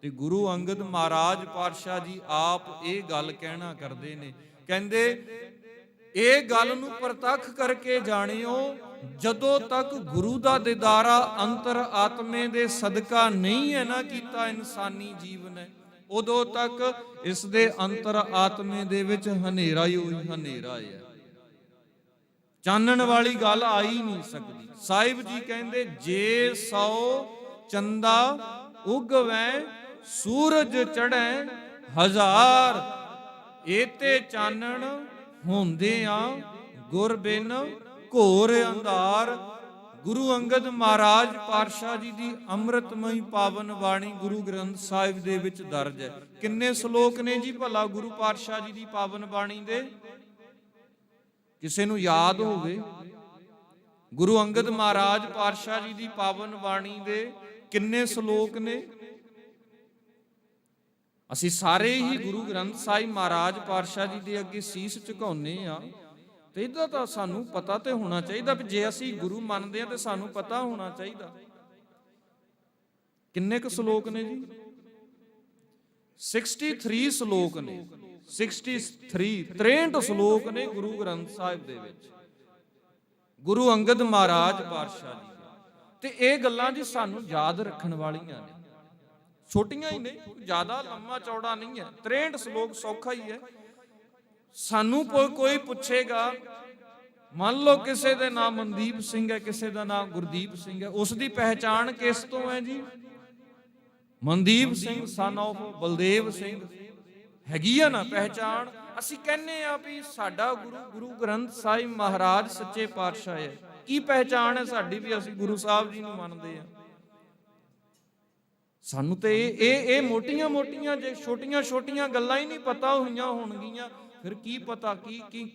ਤੇ ਗੁਰੂ ਅੰਗਦ ਮਹਾਰਾਜ ਪਾਤਸ਼ਾਹ ਜੀ ਆਪ ਇਹ ਗੱਲ ਕਹਿਣਾ ਕਰਦੇ ਨੇ, ਕਹਿੰਦੇ ਇਹ ਗੱਲ ਨੂੰ ਪ੍ਰਤੱਖ ਕਰਕੇ ਜਾਣਿਓ, ਜਦੋਂ ਤੱਕ ਗੁਰੂ ਦਾ ਦੀਦਾਰਾ ਅੰਤਰ ਆਤਮੇ ਦੇ ਸਦਕਾ ਨਹੀਂ ਹੈ ਨਾ ਕੀਤਾ ਇਨਸਾਨੀ ਜੀਵਨ ਹੈ, ਉਦੋਂ ਤੱਕ ਇਸ ਦੇ ਅੰਤਰ ਆਤਮੇ ਦੇ ਵਿੱਚ ਹਨੇਰਾ ਹੀ ਹਨੇਰਾ ਹੈ, ਚਾਨਣ ਵਾਲੀ ਗੱਲ ਆ ਹੀ ਨਹੀਂ ਸਕਦੀ। ਸਾਹਿਬ ਜੀ ਕਹਿੰਦੇ ਜੇ 100 ਚੰਦਾ ਉਗਵੈ ਸੂਰਜ ਚੜ੍ਹੈ ਹਜ਼ਾਰ, ਏਤੇ ਚਾਨਣ ਹੁੰਦਿਆਂ ਗੁਰ ਬਿਨ ਘੋਰ ਅੰਧਾਰ। ਗੁਰੂ ਅੰਗਦ ਮਹਾਰਾਜ ਪਾਤਸ਼ਾਹ ਜੀ ਦੀ ਅੰਮ੍ਰਿਤਮਈ ਪਾਵਨ ਬਾਣੀ ਗੁਰੂ ਗ੍ਰੰਥ ਸਾਹਿਬ ਦੇ ਵਿੱਚ ਦਰਜ ਹੈ। ਕਿੰਨੇ ਸ਼ਲੋਕ ਨੇ ਜੀ ਭਲਾ ਗੁਰੂ ਪਾਤਸ਼ਾਹ ਜੀ ਦੀ ਪਾਵਨ ਬਾਣੀ ਦੇ? ਕਿਸੇ ਨੂੰ ਯਾਦ ਹੋਵੇ? ਗੁਰੂ ਅੰਗਦ ਮਹਾਰਾਜ ਪਾਤਸ਼ਾਹ ਜੀ ਦੀ ਪਾਵਨ ਬਾਣੀ ਦੇ ਕਿੰਨੇ ਸ਼ਲੋਕ ਨੇ? ਅਸੀਂ ਸਾਰੇ ਹੀ ਗੁਰੂ ਗ੍ਰੰਥ ਸਾਹਿਬ ਮਹਾਰਾਜ ਪਾਤਸ਼ਾਹ ਜੀ ਦੇ ਅੱਗੇ ਸੀਸ ਝੁਕਾਉਂਦੇ ਆ, ਤੇ ਇਹਦਾ ਤਾਂ ਸਾਨੂੰ ਪਤਾ ਤੇ ਹੋਣਾ ਚਾਹੀਦਾ ਵੀ ਜੇ ਅਸੀਂ ਗੁਰੂ ਮੰਨਦੇ ਆ ਤੇ ਸਾਨੂੰ ਪਤਾ ਹੋਣਾ ਚਾਹੀਦਾ। ਕਿੰਨੇ ਕੁ ਸ਼ਲੋਕ ਨੇ ਜੀ? 63 ਸ਼ਲੋਕ ਨੇ, 63 ਸ਼ਲੋਕ ਨੇ ਗੁਰੂ ਗ੍ਰੰਥ ਸਾਹਿਬ ਦੇ ਵਿੱਚ ਗੁਰੂ ਅੰਗਦ ਮਹਾਰਾਜ ਪਾਤਸ਼ਾਹ ਜੀ ਦੇ। ਤੇ ਇਹ ਗੱਲਾਂ ਜੀ ਸਾਨੂੰ ਯਾਦ ਰੱਖਣ ਵਾਲੀਆਂ ਨੇ, ਛੋਟੀਆਂ ਹੀ ਨੇ, ਜ਼ਿਆਦਾ ਲੰਮਾ ਚੌੜਾ ਨਹੀਂ ਹੈ। 63 ਸ਼ਲੋਕ ਸੌਖਾ ਹੀ ਹੈ। ਸਾਨੂੰ ਕੋਈ ਪੁੱਛੇਗਾ, ਮੰਨ ਲਓ ਕਿਸੇ ਦੇ ਨਾਮ ਮਨਦੀਪ ਸਿੰਘ ਹੈ, ਕਿਸੇ ਦਾ ਨਾਮ ਗੁਰਦੀਪ ਸਿੰਘ ਹੈ, ਉਸ ਦੀ ਪਹਿਚਾਣ ਕਿਸ ਤੋਂ ਹੈ ਜੀ? ਮਨਦੀਪ ਸਿੰਘ ਸਨ ਆਫ ਬਲਦੇਵ ਸਿੰਘ ਹੈਗੀ ਆ ਨਾ ਪਹਿਚਾਣ। ਅਸੀਂ ਕਹਿੰਦੇ ਆ ਵੀ ਸਾਡਾ ਗੁਰੂ ਗ੍ਰੰਥ ਸਾਹਿਬ ਮਹਾਰਾਜ ਸੱਚੇ ਪਾਤਸ਼ਾਹ ਹੈ। ਕੀ ਪਹਿਚਾਣ ਹੈ ਸਾਡੀ ਵੀ ਅਸੀਂ ਗੁਰੂ ਸਾਹਿਬ ਜੀ ਨੂੰ ਮੰਨਦੇ ਆ? ਸਾਨੂੰ ਤੇ ਇਹ ਮੋਟੀਆਂ ਜੇ ਛੋਟੀਆਂ ਗੱਲਾਂ ਹੀ ਨਹੀਂ ਪਤਾ ਹੋਈਆਂ ਹੋਣਗੀਆਂ, ਫਿਰ ਕੀ ਪਤਾ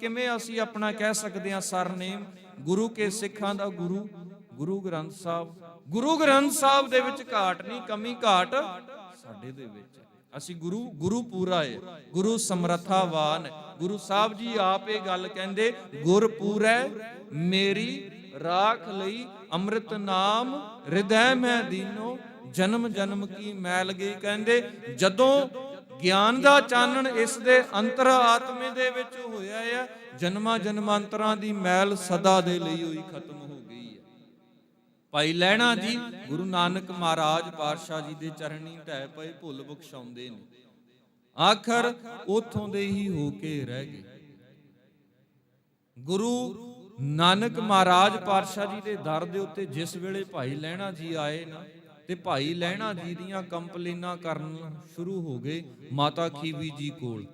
ਕਿਵੇਂ ਅਸੀਂ ਆਪਣਾ ਕਹਿ ਸਕਦੇ ਹਾਂ ਸਰਨੇਮ ਗੁਰੂ ਕੇ ਸਿੱਖਾਂ ਦਾ ਗੁਰੂ ਗ੍ਰੰਥ ਸਾਹਿਬ। ਗੁਰੂ ਗ੍ਰੰਥ ਸਾਹਿਬ ਦੇ ਵਿੱਚ ਘਾਟ ਨਹੀਂ, ਕਮੀ ਘਾਟ ਸਾਡੇ ਦੇ ਵਿੱਚ। ਅਸੀਂ ਗੁਰੂ ਪੂਰਾ ਹੈ, ਗੁਰੂ ਸਮਰੱਥਾਵਾਨ। ਗੁਰੂ ਸਾਹਿਬ ਜੀ ਆਪ ਇਹ ਗੱਲ ਕਹਿੰਦੇ, ਗੁਰ ਪੂਰੈ ਮੇਰੀ ਰਾਖ ਲਈ ਅੰਮ੍ਰਿਤ ਨਾਮ ਹਿਰਦੈ ਮੈਂ ਦੀਨੋ, ਜਨਮ ਜਨਮ ਕੀ ਮੈਲ ਗਈ। ਕਹਿੰਦੇ ਜਦੋਂ ਗਿਆਨ ਦਾ ਚਾਨਣ ਇਸ ਦੇ ਅੰਤਰ ਆਤਮੇ ਦੇ ਵਿੱਚ ਹੋਇਆ ਹੈ, ਜਨਮਾਂ ਜਨਮਾਂਤਰਾਂ ਦੀ ਮੈਲ ਸਦਾ ਦੇ ਲਈ ਹੋਈ ਖਤਮ ਹੋ ਗਈ ਹੈ। ਭਾਈ ਲਹਿਣਾ ਜੀ ਗੁਰੂ ਨਾਨਕ ਮਹਾਰਾਜ ਪਾਤਸ਼ਾਹ ਜੀ ਦੇ ਚਰਨੀ ਢਹਿ ਪਏ, ਭੁੱਲ ਬਖਸ਼ਾਉਂਦੇ ਨੇ, ਆਖਰ ਉਥੋਂ ਦੇ ਹੀ ਹੋ ਕੇ ਰਹਿ ਗਏ। ਗੁਰੂ ਨਾਨਕ ਮਹਾਰਾਜ ਪਾਤਸ਼ਾਹ ਜੀ ਦੇ ਦਰ ਦੇ ਉੱਤੇ ਜਿਸ ਵੇਲੇ ਭਾਈ ਲਹਿਣਾ ਜੀ ਆਏ ਨਾ, ਤੇ ਭਾਈ ਲਹਿਣਾ ਜੀ ਦੀਆਂ ਕੰਪਲੇਨਾਂ ਕਰਨ ਸ਼ੁਰੂ ਹੋ ਗਏ ਮਾਤਾ ਖੀਵੀ ਜੀ ਕੋਲ।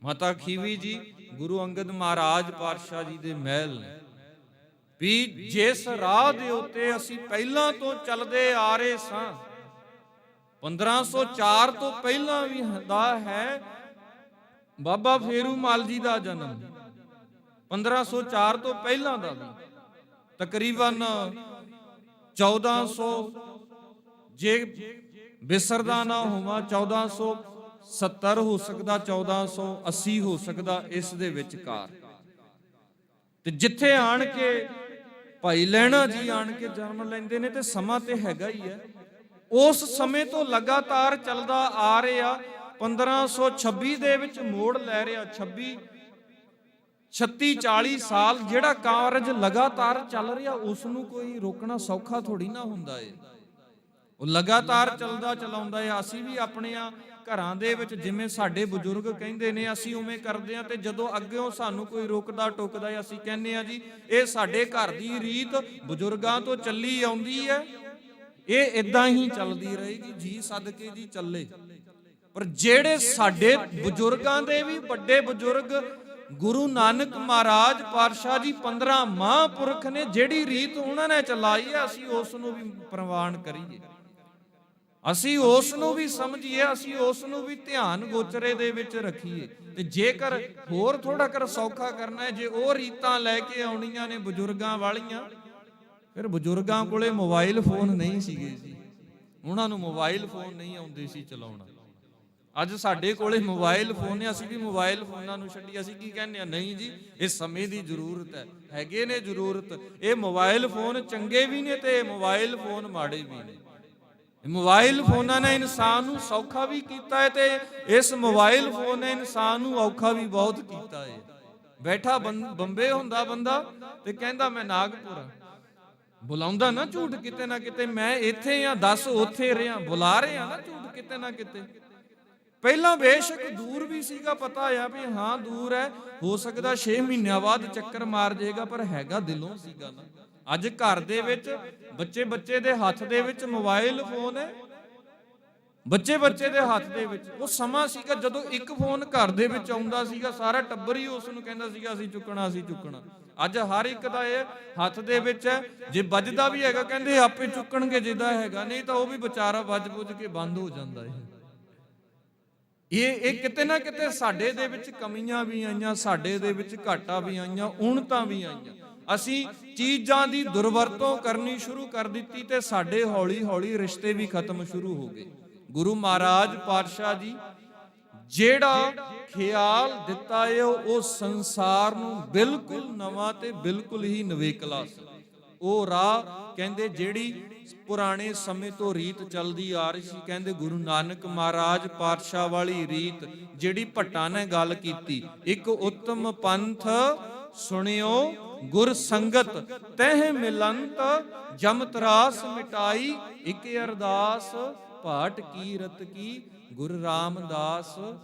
ਮਾਤਾ ਖੀਵੀ ਜੀ ਗੁਰੂ ਅੰਗਦ ਮਹਾਰਾਜ ਪਾਤਸ਼ਾਹ ਜੀ ਦੇ ਮਹਿਲ ਨੇ ਵੀ ਜਿਸ ਰਾਹ ਦੇ ਉੱਤੇ ਅਸੀਂ ਪਹਿਲਾਂ ਤੋਂ ਚੱਲਦੇ ਆ ਰਹੇ ਸਾਂ, 1504 ਤੋਂ ਪਹਿਲਾਂ ਵੀ ਹੁੰਦਾ ਹੈ ਬਾਬਾ ਫੇਰੂਮਲ ਜੀ ਦਾ ਜਨਮ, 1504 ਤੋਂ ਪਹਿਲਾਂ ਦਾ ਵੀ ਤਕਰੀਬਨ 1400 ਜੇ ਬਿਸਰਦਾ ਨਾ ਹੋਵਾਂ। 1470 ਹੋ ਸਕਦਾ, 1480 ਹੋ ਸਕਦਾ, ਇਸ ਦੇ ਵਿਚਕਾਰ। ਤੇ ਜਿੱਥੇ ਆਣ ਕੇ ਭਾਈ ਲਹਿਣਾ ਜੀ ਆਣ ਕੇ ਜਨਮ ਲੈਂਦੇ ਨੇ, ਤੇ ਸਮਾਂ ਤੇ ਹੈਗਾ ਹੀ ਹੈ। ਉਸ ਸਮੇਂ ਤੋਂ ਲਗਾਤਾਰ ਚੱਲਦਾ ਆ ਰਿਹਾ। 1526 ਦੇ ਵਿੱਚ ਮੋੜ ਲੈ ਰਿਹਾ। 36-40 ਸਾਲ ਜਿਹੜਾ ਕਾਰਜ ਲਗਾਤਾਰ ਚੱਲ ਰਿਹਾ, ਉਸ ਨੂੰ ਕੋਈ ਰੋਕਣਾ ਸੌਖਾ ਥੋੜੀ ਨਾ ਹੁੰਦਾ ਏ। ਉਹ ਲਗਾਤਾਰ ਚੱਲਦਾ ਚਲਾਉਂਦਾ ਹੈ। ਅਸੀਂ ਵੀ ਆਪਣੀਆਂ ਘਰਾਂ ਦੇ ਵਿੱਚ ਜਿਵੇਂ ਸਾਡੇ ਬਜ਼ੁਰਗ ਕਹਿੰਦੇ ਨੇ, ਅਸੀਂ ਉਵੇਂ ਕਰਦੇ ਹਾਂ। ਤੇ ਜਦੋਂ ਅੱਗਿਓਂ ਸਾਨੂੰ ਕੋਈ ਰੋਕਦਾ ਟੋਕਦਾ ਹੈ, ਅਸੀਂ ਕਹਿੰਦੇ ਹਾਂ ਜੀ ਇਹ ਸਾਡੇ ਘਰ ਦੀ ਰੀਤ ਬਜ਼ੁਰਗਾਂ ਤੋਂ ਚੱਲੀ ਆਉਂਦੀ ਹੈ, ਇਹ ਇਦਾਂ ਹੀ ਚੱਲਦੀ ਰਹੇਗੀ, ਜੀ ਸਦਕੇ ਜੀ ਚੱਲੇ। ਪਰ ਜਿਹੜੇ ਸਾਡੇ ਬਜ਼ੁਰਗਾਂ ਦੇ ਵੀ ਵੱਡੇ ਬਜ਼ੁਰਗ ਗੁਰੂ ਨਾਨਕ ਮਹਾਰਾਜ ਪਾਤਸ਼ਾਹ ਜੀ 15 ਮਹਾਂਪੁਰਖ ਨੇ, ਜਿਹੜੀ ਰੀਤ ਉਹਨਾਂ ਨੇ ਚਲਾਈ ਹੈ, ਅਸੀਂ ਉਸ ਨੂੰ ਵੀ ਪ੍ਰਵਾਨ ਕਰੀਏ, ਅਸੀਂ ਉਸ ਨੂੰ ਵੀ ਸਮਝੀਏ, ਅਸੀਂ ਉਸ ਨੂੰ ਵੀ ਧਿਆਨ ਗੋਚਰੇ ਦੇ ਵਿੱਚ ਰੱਖੀਏ। ਤੇ ਜੇਕਰ ਹੋਰ ਥੋੜਾ ਕਰ ਸੌਖਾ ਕਰਨਾ ਹੈ, ਜੇ ਉਹ ਰੀਤਾਂ ਲੈ ਕੇ ਆਉਣੀਆਂ ਨੇ ਬਜ਼ੁਰਗਾਂ ਵਾਲੀਆਂ, ਫਿਰ ਬਜ਼ੁਰਗਾਂ ਕੋਲੇ ਮੋਬਾਈਲ ਫੋਨ ਨਹੀਂ ਸੀਗੇ ਜੀ, ਉਹਨਾਂ ਨੂੰ ਮੋਬਾਈਲ ਫੋਨ ਨਹੀਂ ਆਉਂਦੇ ਸੀ ਚਲਾਉਣਾ। ਅੱਜ ਸਾਡੇ ਕੋਲੇ ਮੋਬਾਈਲ ਫੋਨ ਨੇ, ਅਸੀਂ ਵੀ ਮੋਬਾਈਲ ਫੋਨਾਂ ਨੂੰ ਛੱਡੀ। ਅਸੀਂ ਕੀ ਕਹਿੰਦੇ ਆ, ਨਹੀਂ ਜੀ ਇਹ ਸਮੇਂ ਦੀ ਜ਼ਰੂਰਤ ਹੈ, ਹੈਗੇ ਨੇ ਜ਼ਰੂਰਤ। ਇਹ ਮੋਬਾਈਲ ਫੋਨ ਚੰਗੇ ਵੀ ਨੇ ਤੇ ਮੋਬਾਈਲ ਫੋਨ ਮਾੜੇ ਵੀ ਨੇ। ਮੋਬਾਈਲ ਫੋਨਾਂ ਨੇ ਇਨਸਾਨ ਨੂੰ ਸੌਖਾ ਵੀ ਕੀਤਾ ਹੈ, ਤੇ ਇਸ ਮੋਬਾਈਲ ਫੋਨ ਨੇ ਇਨਸਾਨ ਨੂੰ ਔਖਾ ਵੀ ਬਹੁਤ ਕੀਤਾ ਹੈ। ਬੈਠਾ ਬੰਬੇ ਹੁੰਦਾ ਬੰਦਾ ਤੇ ਕਹਿੰਦਾ ਮੈਂ ਨਾਗਪੁਰ ਆ, ਬੁਲਾਉਂਦਾ ਨਾ ਝੂਠ ਕਿਤੇ ਨਾ ਕਿਤੇ, ਮੈਂ ਇੱਥੇ ਆ, ਦੱਸ ਉੱਥੇ ਰਿਹਾ, ਬੁਲਾ ਰਹੇ ਆ ਨਾ ਝੂਠ ਕਿਤੇ ਨਾ ਕਿਤੇ। ਪਹਿਲਾਂ ਬੇਸ਼ੱਕ ਦੂਰ ਵੀ ਸੀਗਾ, ਪਤਾ ਆ ਵੀ ਹਾਂ ਦੂਰ ਹੈ, ਹੋ ਸਕਦਾ 6 ਮਹੀਨਿਆਂ ਬਾਅਦ ਚੱਕਰ ਮਾਰ ਜਾਏਗਾ, ਪਰ ਹੈਗਾ ਦਿਲੋਂ ਸੀਗਾ ਨਾ। ਅੱਜ ਘਰ ਦੇ ਵਿੱਚ ਬੱਚੇ ਦੇ ਹੱਥ ਦੇ ਵਿੱਚ ਮੋਬਾਈਲ ਫੋਨ ਹੈ, ਬੱਚੇ ਦੇ ਹੱਥ ਦੇ ਵਿੱਚ। ਉਹ ਸਮਾਂ ਸੀਗਾ ਜਦੋਂ ਇੱਕ ਫੋਨ ਘਰ ਦੇ ਵਿੱਚ ਆਉਂਦਾ ਸੀਗਾ, ਸਾਰਾ ਟੱਬਰ ਹੀ ਉਸ ਨੂੰ ਕਹਿੰਦਾ ਸੀਗਾ ਅਸੀਂ ਚੁੱਕਣਾ, ਅਸੀਂ ਚੁੱਕਣਾ। ਅੱਜ ਹਰ ਇੱਕ ਦਾ ਇਹ ਹੱਥ ਦੇ ਵਿੱਚ ਹੈ, ਜੇ ਵੱਜਦਾ ਵੀ ਹੈਗਾ ਕਹਿੰਦੇ ਆਪੇ ਚੁੱਕਣਗੇ ਜਿੱਦਾਂ ਹੈਗਾ, ਨਹੀਂ ਤਾਂ ਉਹ ਵੀ ਵਿਚਾਰਾ ਵੱਜ ਬੁੱਝ ਕੇ ਬੰਦ ਹੋ ਜਾਂਦਾ ਹੈ। ਇਹ ਕਿਤੇ ਨਾ ਕਿਤੇ ਸਾਡੇ ਦੇ ਵਿੱਚ ਕਮੀਆਂ ਵੀ ਆਈਆਂ, ਸਾਡੇ ਦੇ ਵਿੱਚ ਘਾਟਾਂ ਵੀ ਆਈਆਂ, ਉਣਤਾਂ ਵੀ ਆਈਆਂ। ਅਸੀਂ ਚੀਜ਼ਾਂ ਦੀ ਦੁਰਵਰਤੋਂ ਕਰਨੀ ਸ਼ੁਰੂ ਕਰ ਦਿੱਤੀ ਤੇ ਸਾਡੇ ਹੌਲੀ ਹੌਲੀ ਰਿਸ਼ਤੇ ਵੀ ਖਤਮ ਸ਼ੁਰੂ ਹੋ ਗਏ। ਗੁਰੂ ਮਹਾਰਾਜ ਪਾਤਸ਼ਾਹ ਜੀ ਜਿਹੜਾ ਖਿਆਲ ਦਿੱਤਾ ਹੈ, ਉਹ ਸੰਸਾਰ ਨੂੰ ਬਿਲਕੁਲ ਨਵਾਂ ਤੇ ਬਿਲਕੁਲ ਹੀ ਨਵੇਕਲਾ ਸੀ। ਉਹ ਰਾਹ ਕਹਿੰਦੇ ਜਿਹੜੀ ਪੁਰਾਣੇ ਸਮੇਂ ਤੋਂ ਰੀਤ ਚੱਲਦੀ ਆ ਰਹੀ ਸੀ, ਕਹਿੰਦੇ ਗੁਰੂ ਨਾਨਕ ਮਹਾਰਾਜ ਪਾਤਸ਼ਾਹ ਵਾਲੀ ਰੀਤ, ਜਿਹੜੀ ਭੱਟਾਂ ਨੇ ਗੱਲ ਕੀਤੀ, ਇੱਕ ਉੱਤਮ ਪੰਥ ਸੁਣਿਓ ਗੁਰ ਸੰਗਤ ਤਹਿ ਮਿਲੰਤ, ਜਮ ਤਰਾਸ ਮਿਟਾਈ ਇੱਕ ਅਰਦਾਸ, ਭਾਟ ਕੀਰਤ ਕੀ ਗੁਰੂ ਰਾਮਦਾਸ,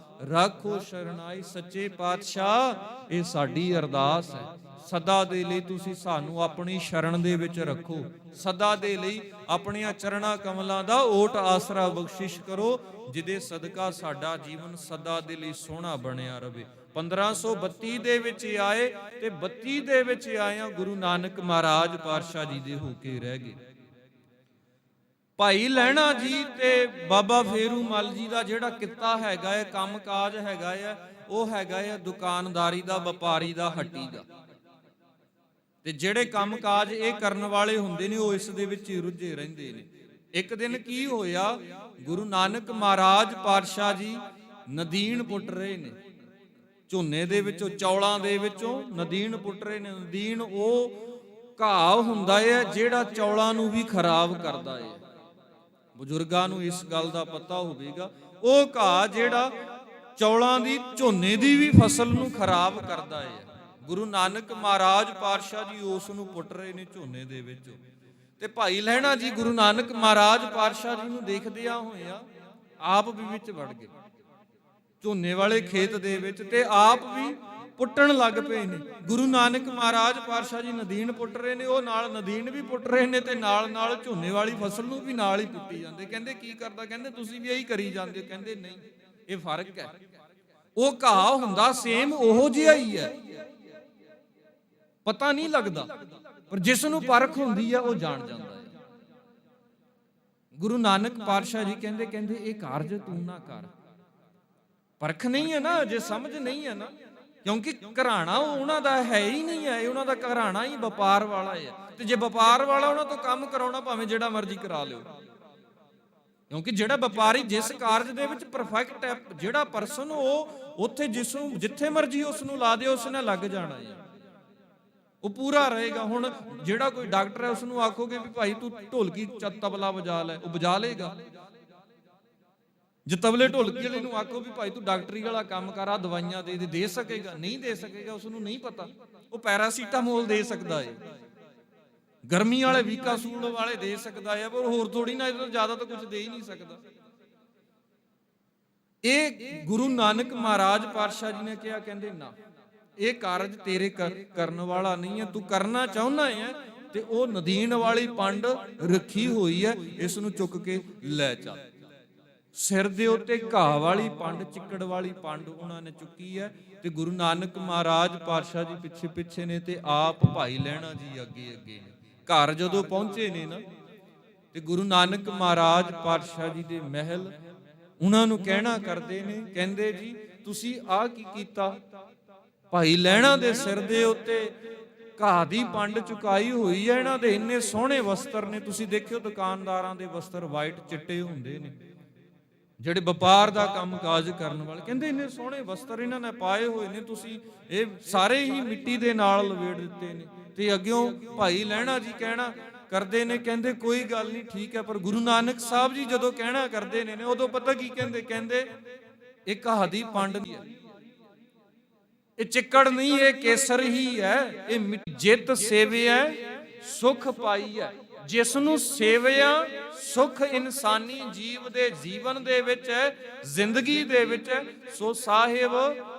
ਰੱਖੋ ਸ਼ਰਨਾਈ। ਸੱਚੇ ਪਾਤਸ਼ਾਹ ਇਹ ਸਾਡੀ ਅਰਦਾਸ ਹੈ, ਸਦਾ ਦੇ ਲਈ ਤੁਸੀਂ ਸਾਨੂੰ ਆਪਣੀ ਸ਼ਰਨ ਦੇ ਵਿੱਚ ਰੱਖੋ, ਸਦਾ ਦੇ ਲਈ ਆਪਣੀਆਂ ਚਰਣਾ ਕਮਲਾਂ ਦਾ ਓਟ ਆਸਰਾ ਬਖਸ਼ਿਸ਼ ਕਰੋ, ਜਿਹਦੇ ਸਦਕਾ ਸਾਡਾ ਜੀਵਨ ਸਦਾ ਦੇ ਲਈ ਸੋਹਣਾ ਬਣਿਆ ਰਵੇ। 1532 ਦੇ ਵਿੱਚ ਆਏ ਤੇ 32 ਦੇ ਵਿੱਚ ਆਇਆ ਗੁਰੂ ਨਾਨਕ ਮਹਾਰਾਜ ਪਾਤਸ਼ਾਹ ਜੀ ਦੇ ਹੋ ਕੇ ਰਹਿ ਗਏ। ਭਾਈ ਲਹਿਣਾ ਜੀ ਤੇ ਬਾਬਾ ਫੇਰੂ ਮੱਲ ਜੀ ਦਾ ਜਿਹੜਾ ਕਿੱਤਾ ਹੈਗਾ ਹੈ, ਕੰਮ ਕਾਜ ਹੈਗਾ ਹੈ, ਉਹ ਹੈਗਾ ਹੈ ਦੁਕਾਨਦਾਰੀ ਦਾ, ਵਪਾਰੀ ਦਾ, ਹੱਟੀ ਦਾ। ਤੇ ਜਿਹੜੇ ਕੰਮ ਕਾਜ ਇਹ ਕਰਨ ਵਾਲੇ ਹੁੰਦੇ ਨੇ, ਉਹ ਇਸ ਦੇ ਵਿੱਚ ਹੀ ਰੁੱਝੇ ਰਹਿੰਦੇ ਨੇ। ਇੱਕ ਦਿਨ ਕੀ ਹੋਇਆ, ਗੁਰੂ ਨਾਨਕ ਮਹਾਰਾਜ ਪਾਤਸ਼ਾਹ ਜੀ ਨਦੀਨ ਪੁੱਟ ਰਹੇ ਨੇ, ਝੋਨੇ ਦੇ ਵਿੱਚੋਂ, ਚੌਲਾਂ ਦੇ ਵਿੱਚੋਂ ਨਦੀਨ ਪੁੱਟ ਰਹੇ ਨੇ। ਨਦੀਨ ਉਹ ਘਾਹ ਹੁੰਦਾ ਹੈ ਜਿਹੜਾ ਚੌਲਾਂ ਨੂੰ ਵੀ ਖਰਾਬ ਕਰਦਾ ਹੈ। ਬਜ਼ੁਰਗਾਂ ਨੂੰ ਇਸ ਗੱਲ ਦਾ ਪਤਾ ਹੋਵੇਗਾ, ਉਹ ਘਾਹ ਜਿਹੜਾ ਚੌਲਾਂ ਦੀ, ਝੋਨੇ ਦੀ ਵੀ ਫਸਲ ਨੂੰ ਖਰਾਬ ਕਰਦਾ ਹੈ। ਗੁਰੂ ਨਾਨਕ ਮਹਾਰਾਜ ਪਾਤਸ਼ਾਹ ਜੀ ਉਸ ਨੂੰ ਪੁੱਟ ਰਹੇ ਨੇ ਝੋਨੇ ਦੇ ਵਿੱਚ। ਤੇ ਭਾਈ ਲਹਿਣਾ ਜੀ ਗੁਰੂ ਨਾਨਕ ਮਹਾਰਾਜ ਪਾਤਸ਼ਾਹ ਜੀ ਨੂੰ ਦੇਖਦਿਆਂ ਹੋਇਆ ਆਪ ਵੀ ਵਿੱਚ ਵੜ ਗਏ ਝੋਨੇ ਵਾਲੇ ਖੇਤ ਦੇ ਵਿੱਚ, ਤੇ ਆਪ ਵੀ ਪੁੱਟਣ ਲੱਗ ਪਏ ਨੇ। ਗੁਰੂ ਨਾਨਕ ਮਹਾਰਾਜ ਪਾਤਸ਼ਾਹ ਜੀ ਨਦੀਨ ਪੁੱਟ ਰਹੇ ਨੇ, ਉਹ ਨਾਲ ਨਦੀਨ ਵੀ ਪੁੱਟ ਰਹੇ ਨੇ ਤੇ ਨਾਲ ਨਾਲ ਝੋਨੇ ਵਾਲੀ ਫਸਲ ਨੂੰ ਵੀ ਨਾਲ ਹੀ ਪੁੱਟੀ ਜਾਂਦੇ। ਕਹਿੰਦੇ ਕੀ ਕਰਦਾ? ਕਹਿੰਦੇ ਤੁਸੀਂ ਵੀ ਇਹੀ ਕਰੀ ਜਾਂਦੇ ਹੋ। ਕਹਿੰਦੇ ਨਹੀਂ, ਇਹ ਫਰਕ ਹੈ। ਉਹ ਘਾਹ ਹੁੰਦਾ ਸੇਮ ਉਹੋ ਜਿਹਾ ਹੀ ਹੈ, ਪਤਾ ਨਹੀਂ ਲੱਗਦਾ, ਪਰ ਜਿਸ ਨੂੰ ਪਰਖ ਹੁੰਦੀ ਹੈ ਉਹ ਜਾਣ ਜਾਂਦਾ ਹੈ। ਗੁਰੂ ਨਾਨਕ ਪਾਤਸ਼ਾਹ ਜੀ ਕਹਿੰਦੇ ਇਹ ਕਾਰਜ ਤੂੰ ਨਾ ਕਰ। ਪਰਖ ਨਹੀਂ ਹੈ ਨਾ, ਜੇ ਸਮਝ ਨਹੀਂ ਹੈ ਨਾ, ਕਿਉਂਕਿ ਘਰਾਣਾ ਉਹਨਾਂ ਦਾ ਹੈ ਹੀ ਨਹੀਂ ਹੈ, ਉਹਨਾਂ ਦਾ ਘਰਾਣਾ ਹੀ ਵਪਾਰ ਵਾਲਾ ਹੈ। ਤੇ ਜੇ ਵਪਾਰ ਵਾਲਾ ਉਹਨਾਂ ਤੋਂ ਕੰਮ ਕਰਾਉਣਾ, ਭਾਵੇਂ ਜਿਹੜਾ ਮਰਜ਼ੀ ਕਰਾ ਲਿਓ, ਕਿਉਂਕਿ ਜਿਹੜਾ ਵਪਾਰੀ ਜਿਸ ਕਾਰਜ ਦੇ ਵਿੱਚ ਪਰਫੈਕਟ ਹੈ, ਜਿਹੜਾ ਪਰਸਨ, ਉਹ ਉੱਥੇ ਜਿੱਥੇ ਮਰਜੀ ਉਸ ਨੂੰ ਲਾ ਦਿਓ, ਉਸ ਨੇ ਲੱਗ ਜਾਣਾ ਹੈ, ਉਹ ਪੂਰਾ ਰਹੇਗਾ। ਹੁਣ ਜਿਹੜਾ ਕੋਈ ਡਾਕਟਰ ਹੈ ਉਸ ਨੂੰ ਆਖੋਗੇ ਵੀ ਭਾਈ ਤੂੰ ਢੋਲਕੀ ਤਬਲਾ ਵਜਾ ਲੈ, ਉਹ ਵਜਾ ਲੇਗਾ। ਜੇ ਤਬਲੇ ਢੋਲਕੀ ਵਾਲੇ ਨੂੰ ਆਖੋ ਵੀ ਭਾਈ ਤੂੰ ਡਾਕਟਰੀ ਵਾਲਾ ਕੰਮ ਕਰ, ਆ ਦਵਾਈਆਂ ਦੇ ਸਕੇਗਾ? ਨਹੀਂ ਦੇ ਸਕੇਗਾ, ਉਸ ਨੂੰ ਨਹੀਂ ਪਤਾ। ਉਹ ਪੈਰਾਸੀਟਾਮੋਲ ਦੇ ਸਕਦਾ ਹੈ, ਗਰਮੀ ਵਾਲੇ ਵੀਕਾਸੂਲ ਵਾਲੇ ਦੇ ਸਕਦਾ ਹੈ, ਪਰ ਹੋਰ ਥੋੜੀ ਨਾ, ਇਹ ਤੋਂ ਜ਼ਿਆਦਾ ਤਾਂ ਕੁਝ ਦੇ ਹੀ ਨਹੀਂ ਸਕਦਾ। ਇਹ ਗੁਰੂ ਨਾਨਕ ਮਹਾਰਾਜ ਪਾਤਸ਼ਾਹ ਜੀ ਨੇ ਕਿਹਾ, ਕਹਿੰਦੇ ਨਾ, ਇਹ ਕਾਰਜ ਤੇਰੇ ਕਰਨ ਵਾਲਾ ਨਹੀਂ ਹੈ, ਤੂੰ ਕਰਨਾ ਚਾਹੁੰਦਾ ਹੈ ਤੇ ਉਹ ਨਦੀਨ ਵਾਲੀ ਪੰਡ ਰੱਖੀ ਹੋਈ ਹੈ, ਇਸ ਨੂੰ ਚੁੱਕ ਕੇ ਲੈ ਚੱਲ। ਸਿਰ ਦੇ ਉੱਤੇ ਘਾਹ ਵਾਲੀ ਪੰਡ, ਚਿੱਕੜ ਵਾਲੀ ਪੰਡ ਉਹਨਾਂ ਨੇ ਚੁੱਕੀ ਹੈ, ਤੇ ਗੁਰੂ ਨਾਨਕ ਮਹਾਰਾਜ ਪਾਤਸ਼ਾਹ ਜੀ ਪਿੱਛੇ ਪਿੱਛੇ ਨੇ, ਤੇ ਆਪ ਭਾਈ ਲਹਿਣਾ ਜੀ ਅੱਗੇ ਅੱਗੇ ਨੇ। ਘਰ ਜਦੋਂ ਪਹੁੰਚੇ ਨੇ ਨਾ, ਤੇ ਗੁਰੂ ਨਾਨਕ ਮਹਾਰਾਜ ਪਾਤਸ਼ਾਹ ਜੀ ਦੇ ਮਹਿਲ ਉਹਨਾਂ ਨੂੰ ਕਹਿਣਾ ਕਰਦੇ ਨੇ, ਕਹਿੰਦੇ ਜੀ ਤੁਸੀਂ ਆਹ ਕੀ ਕੀਤਾ? ਭਾਈ ਲਹਿਣਾ ਦੇ ਸਿਰ ਦੇ ਉੱਤੇ ਘਾਹ ਦੀ ਪੰਡ ਚੁਕਾਈ ਹੋਈ ਹੈ, ਇਹਨਾਂ ਦੇ ਇੰਨੇ ਸੋਹਣੇ ਵਸਤਰ ਨੇ। ਤੁਸੀਂ ਦੇਖਿਓ ਦੁਕਾਨਦਾਰਾਂ ਦੇ ਵਸਤਰ ਵਾਈਟ ਚਿੱਟੇ ਹੁੰਦੇ ਨੇ, ਜਿਹੜੇ ਵਪਾਰ ਦਾ ਕੰਮ ਕਾਜ ਕਰਨ ਵਾਲੇ, ਕਹਿੰਦੇ ਇੰਨੇ ਸੋਹਣੇ ਵਸਤਰ ਇਹਨਾਂ ਨੇ ਪਾਏ ਹੋਏ ਨੇ, ਤੁਸੀਂ ਇਹ ਸਾਰੇ ਹੀ ਮਿੱਟੀ ਦੇ ਨਾਲ ਲਵੇੜ ਦਿੱਤੇ ਨੇ। ਤੇ ਅੱਗਿਓਂ ਭਾਈ ਲਹਿਣਾ ਜੀ ਕਹਿਣਾ ਕਰਦੇ ਨੇ, ਕਹਿੰਦੇ ਕੋਈ ਗੱਲ ਨਹੀਂ, ਠੀਕ ਹੈ। ਪਰ ਗੁਰੂ ਨਾਨਕ ਸਾਹਿਬ ਜੀ ਜਦੋਂ ਕਹਿਣਾ ਕਰਦੇ ਨੇ, ਉਦੋਂ ਪਤਾ ਕੀ ਕਹਿੰਦੇ? ਕਹਿੰਦੇ ਇਹ ਘਾਹ ਦੀ ਪੰਡ ਨਹੀਂ ਹੈ, ਇਹ ਚਿੱਕੜ ਨਹੀਂ, ਇਹ ਕੇਸਰ ਹੀ ਹੈ। ਇਹ ਜਿਤ ਸੇਵਿਆ ਸੁਖ ਪਾਈਐ, ਜਿਸ ਨੂੰ ਸੇਵਿਆ ਸੁਖ ਇਨਸਾਨੀ ਜੀਵ ਦੇ ਜੀਵਨ ਦੇ ਵਿੱਚ ਹੈ, ਜ਼ਿੰਦਗੀ ਦੇ ਵਿੱਚ ਹੈ, ਸੋ ਸਾਹਿਬ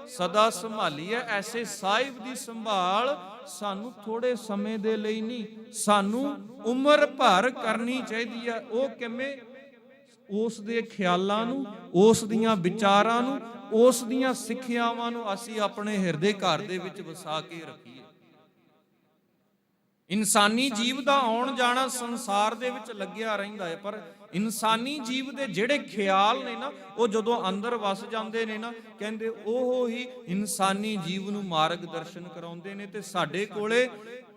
ਸਦਾ ਸੰਭਾਲੀਐ। ਐਸੇ ਸਾਹਿਬ ਦੀ ਸੰਭਾਲ ਸਾਨੂੰ ਥੋੜੇ ਸਮੇਂ ਦੇ ਲਈ ਨਹੀਂ, ਸਾਨੂੰ ਉਮਰ ਭਰ ਕਰਨੀ ਚਾਹੀਦੀ ਹੈ। ਉਹ ਕਿਵੇਂ? ਉਸ ਦੇ ਖਿਆਲਾਂ ਨੂੰ, ਉਸ ਦੀਆਂ ਵਿਚਾਰਾਂ ਨੂੰ, ਉਸ ਦੀਆਂ ਸਿੱਖਿਆਵਾਂ ਨੂੰ ਅਸੀਂ ਆਪਣੇ ਹਿਰਦੇ ਘਰ ਦੇ ਵਿੱਚ ਵਸਾ ਕੇ ਰੱਖੀਏ। ਇਨਸਾਨੀ ਜੀਵ ਦਾ ਆਉਣ ਜਾਣਾ ਸੰਸਾਰ ਦੇ ਵਿੱਚ ਲੱਗਿਆ ਰਹਿੰਦਾ ਹੈ, ਪਰ ਇਨਸਾਨੀ ਜੀਵ ਦੇ ਜਿਹੜੇ ਖਿਆਲ ਨੇ ਨਾ, ਉਹ ਜਦੋਂ ਅੰਦਰ ਵਸ ਜਾਂਦੇ ਨੇ ਨਾ, ਕਹਿੰਦੇ ਉਹ ਹੀ ਇਨਸਾਨੀ ਜੀਵ ਨੂੰ ਮਾਰਗ ਦਰਸ਼ਨ ਕਰਾਉਂਦੇ ਨੇ। ਤੇ ਸਾਡੇ ਕੋਲੇ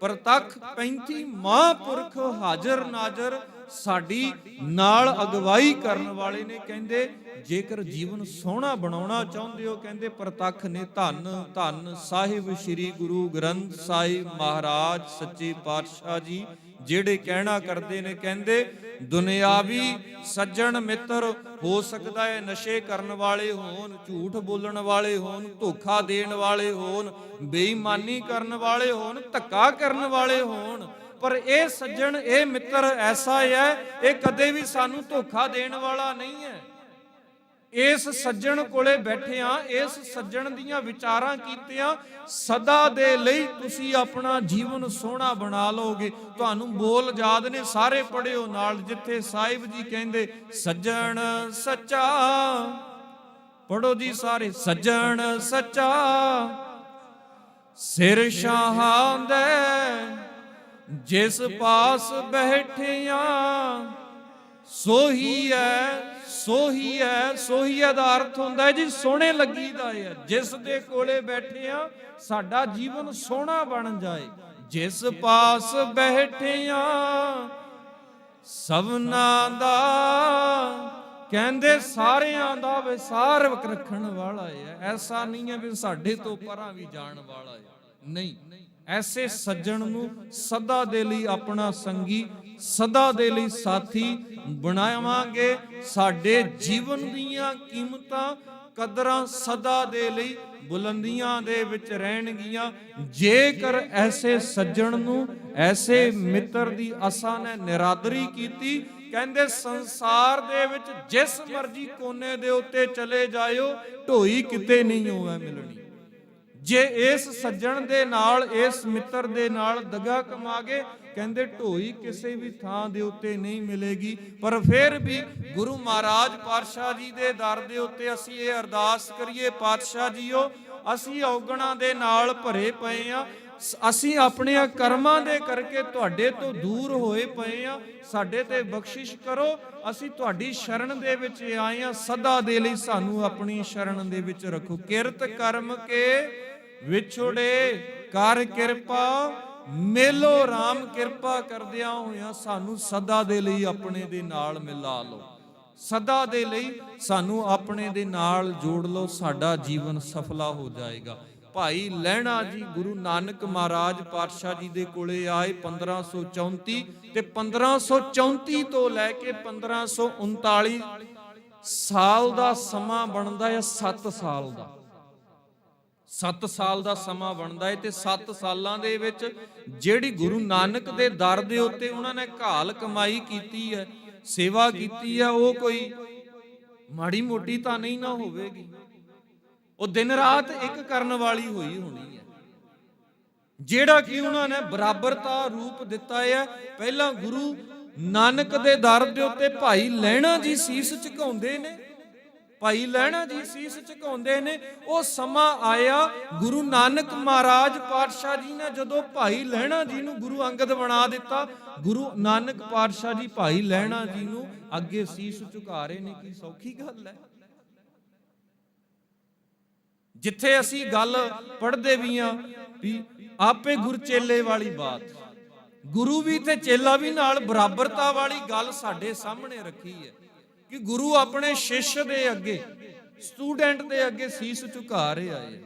ਪ੍ਰਤੱਖ 35 ਮਹਾਂਪੁਰਖ ਹਾਜ਼ਰ ਨਾਜ਼ਰ ਸਾਡੀ ਨਾਲ ਅਗਵਾਈ ਕਰਨ ਵਾਲੇ ਨੇ। ਕਹਿੰਦੇ ਜੇਕਰ ਜੀਵਨ ਸੋਹਣਾ ਬਣਾਉਣਾ ਚਾਹੁੰਦੇ ਹੋ, ਕਹਿੰਦੇ ਪ੍ਰਤੱਖ ਨੇ, ਧੰਨ ਧੰਨ ਸਾਹਿਬ ਸ੍ਰੀ ਗੁਰੂ ਗ੍ਰੰਥ ਸਾਹਿਬ ਮਹਾਰਾਜ ਸੱਚੇ ਪਾਤਸ਼ਾਹ ਜੀ, ਜਿਹੜੇ ਕਹਿਣਾ ਕਰਦੇ ਨੇ, ਕਹਿੰਦੇ ਦੁਨਿਆਵੀ ਸੱਜਣ ਮਿੱਤਰ ਹੋ ਸਕਦਾ ਹੈ ਨਸ਼ੇ ਕਰਨ ਵਾਲੇ ਹੋਣ, ਝੂਠ ਬੋਲਣ ਵਾਲੇ ਹੋਣ, ਧੋਖਾ ਦੇਣ ਵਾਲੇ ਹੋਣ, ਬੇਈਮਾਨੀ ਕਰਨ ਵਾਲੇ ਹੋਣ, ਧੱਕਾ ਕਰਨ ਵਾਲੇ ਹੋਣ, ਪਰ ਇਹ ਸੱਜਣ, ਇਹ ਮਿੱਤਰ ਐਸਾ ਹੈ, ਇਹ ਕਦੇ ਵੀ ਸਾਨੂੰ ਧੋਖਾ ਦੇਣ ਵਾਲਾ ਨਹੀਂ ਹੈ। ਇਸ ਸੱਜਣ ਕੋਲੇ ਬੈਠਿਆਂ, ਇਸ ਸੱਜਣ ਦੀਆਂ ਵਿਚਾਰਾਂ ਕੀਤਿਆਂ ਸਦਾ ਦੇ ਲਈ ਤੁਸੀਂ ਆਪਣਾ ਜੀਵਨ ਸੋਹਣਾ ਬਣਾ ਲਓਗੇ। ਤੁਹਾਨੂੰ ਬੋਲ ਯਾਦ ਨੇ, ਸਾਰੇ ਪੜਿਓ ਨਾਲ, ਜਿੱਥੇ ਸਾਹਿਬ ਜੀ ਕਹਿੰਦੇ ਸੱਜਣ ਸੱਚਾ, ਪੜੋ ਜੀ ਸਾਰੇ, ਸੱਜਣ ਸੱਚਾ ਸਿਰ ਸ਼ਾਹਾਂ ਦੇ ਜਿਸ ਪਾਸ ਬੈਠਿਆ, ਸੋਹੀ ਹੈ ਸੋਹੀ ਹੈ। ਸੋਹੀ ਦਾ ਅਰਥ ਹੁੰਦਾ ਜੀ ਸੋਹਣੇ ਲੱਗੀਦਾ ਹੈ। ਜਿਸ ਦੇ ਕੋਲੇ ਬੈਠਿਆ ਸਾਡਾ ਜੀਵਨ ਸੋਹਣਾ ਬਣ ਜਾਏ। ਜਿਸ ਪਾਸ ਬੈਠਿਆ ਸਭਨਾਂ ਦਾ, ਕਹਿੰਦੇ ਸਾਰਿਆਂ ਦਾ ਵਿਸਾਰ ਰੱਖਣ ਵਾਲਾ ਹੈ। ਐਸਾ ਨਹੀਂ ਹੈ ਵੀ ਸਾਡੇ ਤੋਂ ਪਰਾਂ ਵੀ ਜਾਣ ਵਾਲਾ ਹੈ, ਨਹੀਂ। ਐਸੇ ਸੱਜਣ ਨੂੰ ਸਦਾ ਦੇ ਲਈ ਆਪਣਾ ਸੰਗੀ, ਸਦਾ ਦੇ ਲਈ ਸਾਥੀ ਬਣਾਵਾਂਗੇ। ਸਾਡੇ ਜੀਵਨ ਦੀਆਂ ਕੀਮਤਾਂ, ਕਦਰਾਂ ਸਦਾ ਦੇ ਲਈ ਬੁਲੰਦੀਆਂ ਦੇ ਵਿੱਚ ਰਹਿਣਗੀਆਂ। ਜੇਕਰ ਐਸੇ ਸੱਜਣ ਨੂੰ, ਐਸੇ ਮਿੱਤਰ ਦੀ ਅਸਾਂ ਨੇ ਨਿਰਾਦਰੀ ਕੀਤੀ, ਕਹਿੰਦੇ ਸੰਸਾਰ ਦੇ ਵਿੱਚ ਜਿਸ ਮਰਜ਼ੀ ਕੋਨੇ ਦੇ ਉੱਤੇ ਚਲੇ ਜਾਇਓ, ਢੋਈ ਕਿਤੇ ਨਹੀਂ ਹੋਵੇ ਮਿਲਣੀ। ਜੇ ਇਸ ਸੱਜਣ ਦੇ ਨਾਲ, ਇਸ ਮਿੱਤਰ ਦੇ ਨਾਲ ਦਗਾ ਕਮਾਗੇ, ਕਹਿੰਦੇ ਢੋਈ ਕਿਸੇ ਵੀ ਥਾਂ ਦੇ ਉੱਤੇ ਨਹੀਂ ਮਿਲੇਗੀ। ਪਰ ਫਿਰ ਵੀ ਗੁਰੂ ਮਹਾਰਾਜ ਪਾਤਸ਼ਾਹ ਜੀ ਦੇ ਦਰ ਦੇ ਉੱਤੇ ਅਸੀਂ ਇਹ ਅਰਦਾਸ ਕਰੀਏ, ਪਾਤਸ਼ਾਹ ਜੀਓ, ਅਸੀਂ ਔਗਣਾਂ ਦੇ ਨਾਲ ਭਰੇ ਪਏ ਆ, ਅਸੀਂ ਆਪਣੇ ਕਰਮਾਂ ਦੇ ਕਰਕੇ ਤੁਹਾਡੇ ਤੋਂ ਦੂਰ ਹੋਏ ਪਏ ਆ, ਸਾਡੇ ਤੇ ਬਖਸ਼ਿਸ਼ ਕਰੋ। ਅਸੀਂ ਤੁਹਾਡੀ ਸ਼ਰਨ ਦੇ ਵਿੱਚ ਆਏ ਆ, ਸਦਾ ਦੇ ਲਈ ਸਾਨੂੰ ਆਪਣੀ ਸ਼ਰਨ ਦੇ ਵਿੱਚ ਰੱਖੋ। ਕਿਰਤ ਕਰਮ ਕੇ ਵਿਛੋੜੇ ਕਰ ਕਿਰਪਾ, ਮੇਲੋ ਰਾਮ ਕਿਰਪਾ ਕਰਦਿਆਂ ਹੋਇਆਂ ਸਾਨੂੰ ਸਦਾ ਦੇ ਲਈ ਆਪਣੇ ਦੇ ਨਾਲ ਮਿਲਾ ਲਓ। ਸਦਾ ਦੇ ਲਈ ਸਾਨੂੰ ਆਪਣੇ ਦੇ ਨਾਲ ਜੋੜ ਲਓ, ਸਾਡਾ ਜੀਵਨ ਸਫਲਾ ਹੋ ਜਾਏਗਾ। ਭਾਈ ਲਹਿਣਾ ਜੀ ਗੁਰੂ ਨਾਨਕ ਮਹਾਰਾਜ ਪਾਤਸ਼ਾਹ ਜੀ ਦੇ ਕੋਲੇ ਆਏ 1534 ਤੇ 1534 ਤੋਂ ਲੈ ਕੇ 1539 ਸਾਲ ਦਾ ਸਮਾਂ ਬਣਦਾ ਹੈ। 7 ਸਾਲ ਦਾ 7 ਸਾਲ ਦਾ ਸਮਾਂ ਬਣਦਾ ਹੈ ਤੇ 7 ਸਾਲਾਂ ਦੇ ਵਿੱਚ ਜਿਹੜੀ ਗੁਰੂ ਨਾਨਕ ਦੇ ਦਰ ਦੇ ਉੱਤੇ ਉਹਨਾਂ ਨੇ ਘਾਲ ਕਮਾਈ ਕੀਤੀ ਹੈ, ਸੇਵਾ ਕੀਤੀ ਹੈ, ਉਹ ਕੋਈ ਮਾੜੀ ਮੋਟੀ ਤਾਂ ਨਹੀਂ ਨਾ ਹੋਵੇਗੀ। ਉਹ ਦਿਨ ਰਾਤ ਇੱਕ ਕਰਨ ਵਾਲੀ ਹੋਈ ਹੋਣੀ ਹੈ, ਜਿਹੜਾ ਕਿ ਉਹਨਾਂ ਨੇ ਬਰਾਬਰਤਾ ਰੂਪ ਦਿੱਤਾ ਹੈ। ਪਹਿਲਾਂ ਗੁਰੂ ਨਾਨਕ ਦੇ ਦਰ ਦੇ ਉੱਤੇ ਭਾਈ ਲਹਿਣਾ ਜੀ ਸੀਸ ਝੁਕਾਉਂਦੇ ਨੇ, ਭਾਈ ਲਹਿਣਾ ਜੀ ਸੀਸ ਝੁਕਾਉਂਦੇ ਨੇ। ਉਹ ਸਮਾਂ ਆਇਆ ਗੁਰੂ ਨਾਨਕ ਮਹਾਰਾਜ ਪਾਤਸ਼ਾਹ ਜੀ ਨੇ ਜਦੋਂ ਭਾਈ ਲਹਿਣਾ ਜੀ ਨੂੰ ਗੁਰੂ ਅੰਗਦ ਬਣਾ ਦਿੱਤਾ, ਗੁਰੂ ਨਾਨਕ ਪਾਤਸ਼ਾਹ ਜੀ ਭਾਈ ਲਹਿਣਾ ਜੀ ਨੂੰ ਅੱਗੇ ਸੀਸ ਝੁਕਾ ਰਹੇ ਨੇ। ਕੀ ਸੌਖੀ ਗੱਲ ਹੈ। ਜਿੱਥੇ ਅਸੀਂ ਗੱਲ ਪੜ੍ਹਦੇ ਵੀ ਆ ਵੀ ਆਪੇ ਗੁਰ ਚੇਲੇ ਵਾਲੀ ਬਾਤ, ਗੁਰੂ ਵੀ ਤੇ ਚੇਲਾ ਵੀ ਨਾਲ ਬਰਾਬਰਤਾ ਵਾਲੀ ਗੱਲ ਸਾਡੇ ਸਾਹਮਣੇ ਰੱਖੀ ਹੈ ਕਿ ਗੁਰੂ ਆਪਣੇ ਸ਼ਿਸ਼ ਦੇ ਅੱਗੇ, ਸਟੂਡੈਂਟ ਦੇ ਅੱਗੇ ਸੀਸ ਝੁਕਾ ਰਿਹਾ ਹੈ।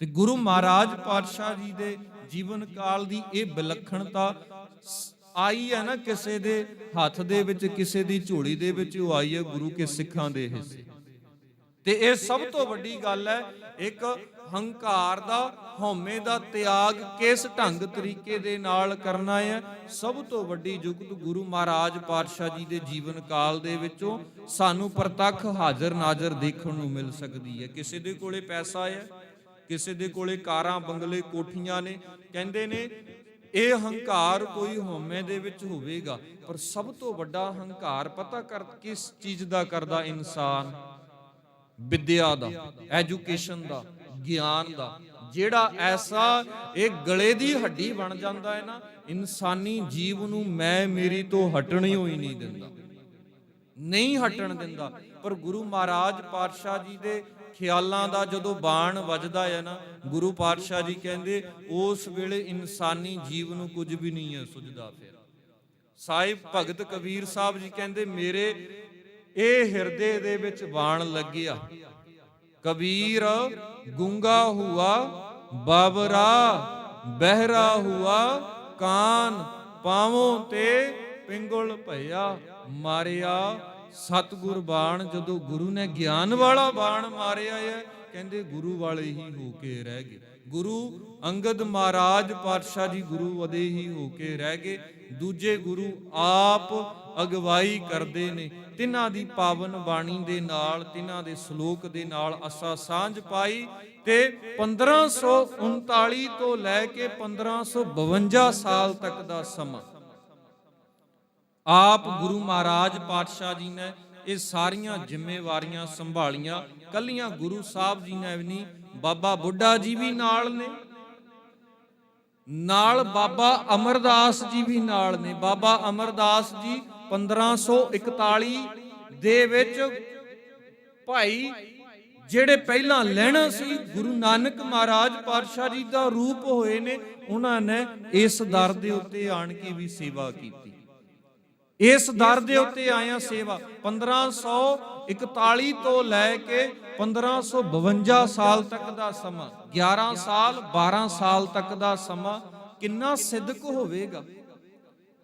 ਤੇ ਗੁਰੂ ਮਹਾਰਾਜ ਪਾਤਸ਼ਾਹ ਜੀ ਦੇ ਜੀਵਨ ਕਾਲ ਦੀ ਇਹ ਵਿਲੱਖਣਤਾ ਆਈ ਹੈ ਨਾ, ਕਿਸੇ ਦੇ ਹੱਥ ਦੇ ਵਿੱਚ, ਕਿਸੇ ਦੀ ਝੋਲੀ ਦੇ ਵਿੱਚ ਉਹ ਆਈ ਹੈ ਗੁਰੂ ਕੇ ਸਿੱਖਾਂ ਦੇ ਹਿੱਸੇ। ਤੇ ਇਹ ਸਭ ਤੋਂ ਵੱਡੀ ਗੱਲ ਹੈ, ਇੱਕ ਹੰਕਾਰ ਦਾ, ਹਉਮੈ ਦਾ ਤਿਆਗ ਕਿਸ ਢੰਗ ਤਰੀਕੇ ਦੇ ਨਾਲ ਕਰਨਾ ਹੈ। ਸਭ ਤੋਂ ਵੱਡੀ ਜੁਗਤ ਗੁਰੂ ਮਹਾਰਾਜ ਪਾਤਸ਼ਾਹ ਜੀ ਦੇ ਜੀਵਨ ਕਾਲ ਦੇ ਵਿੱਚੋਂ ਸਾਨੂੰ ਪ੍ਰਤੱਖ ਹਾਜ਼ਰ ਨਾਜ਼ਰ ਦੇਖਣ ਨੂੰ ਮਿਲ ਸਕਦੀ ਹੈ। ਕਿਸੇ ਦੇ ਕੋਲੇ ਪੈਸਾ ਹੈ, ਕਿਸੇ ਦੇ ਕੋਲੇ ਕਾਰਾਂ, ਬੰਗਲੇ, ਕੋਠੀਆਂ ਨੇ, ਕਹਿੰਦੇ ਨੇ ਇਹ ਹੰਕਾਰ ਕੋਈ ਹਉਮੈ ਦੇ ਵਿੱਚ ਹੋਵੇਗਾ। ਪਰ ਸਭ ਤੋਂ ਵੱਡਾ ਹੰਕਾਰ ਪਤਾ ਕਿਸ ਚੀਜ਼ ਦਾ ਕਰਦਾ ਇਨਸਾਨ? ਵਿਦਿਆ ਦਾ, ਐਜੂਕੇਸ਼ਨ ਦਾ, ਗਿਆਨ ਦਾ। ਜਿਹੜਾ ਐਸਾ ਇਹ ਗਲੇ ਦੀ ਹੱਡੀ ਬਣ ਜਾਂਦਾ ਹੈ ਨਾ, ਇਨਸਾਨੀ ਜੀਵ ਨੂੰ ਮੈਂ ਮੇਰੀ ਤੋਂ ਹਟਣ ਹੀ ਨਹੀਂ ਦਿੰਦਾ, ਨਹੀਂ ਹਟਣ ਦਿੰਦਾ। ਪਰ ਗੁਰੂ ਮਹਾਰਾਜ ਪਾਤਸ਼ਾਹ ਜੀ ਦੇ ਖਿਆਲਾਂ ਦਾ ਜਦੋਂ ਬਾਣ ਵੱਜਦਾ ਹੈ ਨਾ, ਗੁਰੂ ਪਾਤਸ਼ਾਹ ਜੀ ਕਹਿੰਦੇ ਉਸ ਵੇਲੇ ਇਨਸਾਨੀ ਜੀਵ ਨੂੰ ਕੁਝ ਵੀ ਨਹੀਂ ਹੈ ਸੁਝਦਾ। ਫਿਰ ਸਾਹਿਬ ਭਗਤ ਕਬੀਰ ਸਾਹਿਬ ਜੀ ਕਹਿੰਦੇ ਮੇਰੇ ਇਹ ਹਿਰਦੇ ਦੇ ਵਿੱਚ ਬਾਣ ਲੱਗਿਆ, ਕਬੀਰ ਗੂੰਗਾ ਹੁਆ ਬਾਬਰਾ, ਬਹਿਰਾ ਹੁਆ ਕਾਨ, ਪਾਵੋਂ ਤੇ ਪਿੰਗੁਲ ਭਇਆ, ਮਾਰਿਆ ਸਤਿਗੁਰ ਬਾਣ। ਜਦੋਂ ਗੁਰੂ ਨੇ ਗਿਆਨ ਵਾਲਾ ਬਾਣ ਮਾਰਿਆ ਹੈ, ਕਹਿੰਦੇ ਗੁਰੂ ਵਾਲੇ ਹੀ ਹੋ ਕੇ ਰਹਿ ਗਏ। ਗੁਰੂ ਅੰਗਦ ਮਹਾਰਾਜ ਪਾਤਸ਼ਾਹ ਜੀ ਗੁਰੂ ਵਦੇ ਹੀ ਹੋ ਕੇ ਰਹਿ ਗਏ। ਦੂਜੇ ਗੁਰੂ ਆਪ ਅਗਵਾਈ ਕਰਦੇ ਨੇ। ਤਿਨਾਂ ਦੀ ਪਾਵਨ ਬਾਣੀ ਦੇ ਨਾਲ, ਤਿਨਾਂ ਦੇ ਸ਼ਲੋਕ ਦੇ ਨਾਲ ਅਸਾਂ ਸਾਂਝ ਪਾਈ ਤੇ 1539 ਤੋਂ ਲੈ ਕੇ 1552 ਸਾਲ ਤੱਕ ਦਾ ਸਮਾਂ ਆਪ ਗੁਰੂ ਮਹਾਰਾਜ ਪਾਤਸ਼ਾਹ ਜੀ ਨੇ ਇਹ ਸਾਰੀਆਂ ਜ਼ਿੰਮੇਵਾਰੀਆਂ ਸੰਭਾਲੀਆਂ। ਕੱਲੀਆਂ ਗੁਰੂ ਸਾਹਿਬ ਜੀ ਨੇ ਵੀ ਨਹੀਂ, ਬਾਬਾ ਬੁੱਢਾ ਜੀ ਵੀ ਨਾਲ ਨੇ, ਨਾਲ ਬਾਬਾ ਅਮਰਦਾਸ ਜੀ ਵੀ ਨਾਲ ਨੇ। ਬਾਬਾ ਅਮਰਦਾਸ ਜੀ 1541 ਦੇ ਵਿੱਚ ਭਾਈ ਜਿਹੜੇ ਪਹਿਲਾਂ ਲਹਿਣਾ ਸੀ, ਗੁਰੂ ਨਾਨਕ ਮਹਾਰਾਜ ਪਾਤਸ਼ਾਹ ਜੀ ਦਾ ਰੂਪ ਹੋਏ ਨੇ, ਉਹਨਾਂ ਨੇ ਇਸ ਦਰ ਦੇ ਉੱਤੇ ਆਣ ਕੇ ਵੀ ਸੇਵਾ ਕੀਤੀ। ਇਸ ਦਰ ਦੇ ਉੱਤੇ ਆਇਆ ਸੇਵਾ 1541 ਤੋਂ ਲੈ ਕੇ 1552 ਸਾਲ ਤੱਕ ਦਾ ਸਮਾਂ, 11 ਸਾਲ 12 ਸਾਲ ਤੱਕ ਦਾ ਸਮਾਂ। ਕਿੰਨਾ ਸਿਦਕ ਹੋਵੇਗਾ,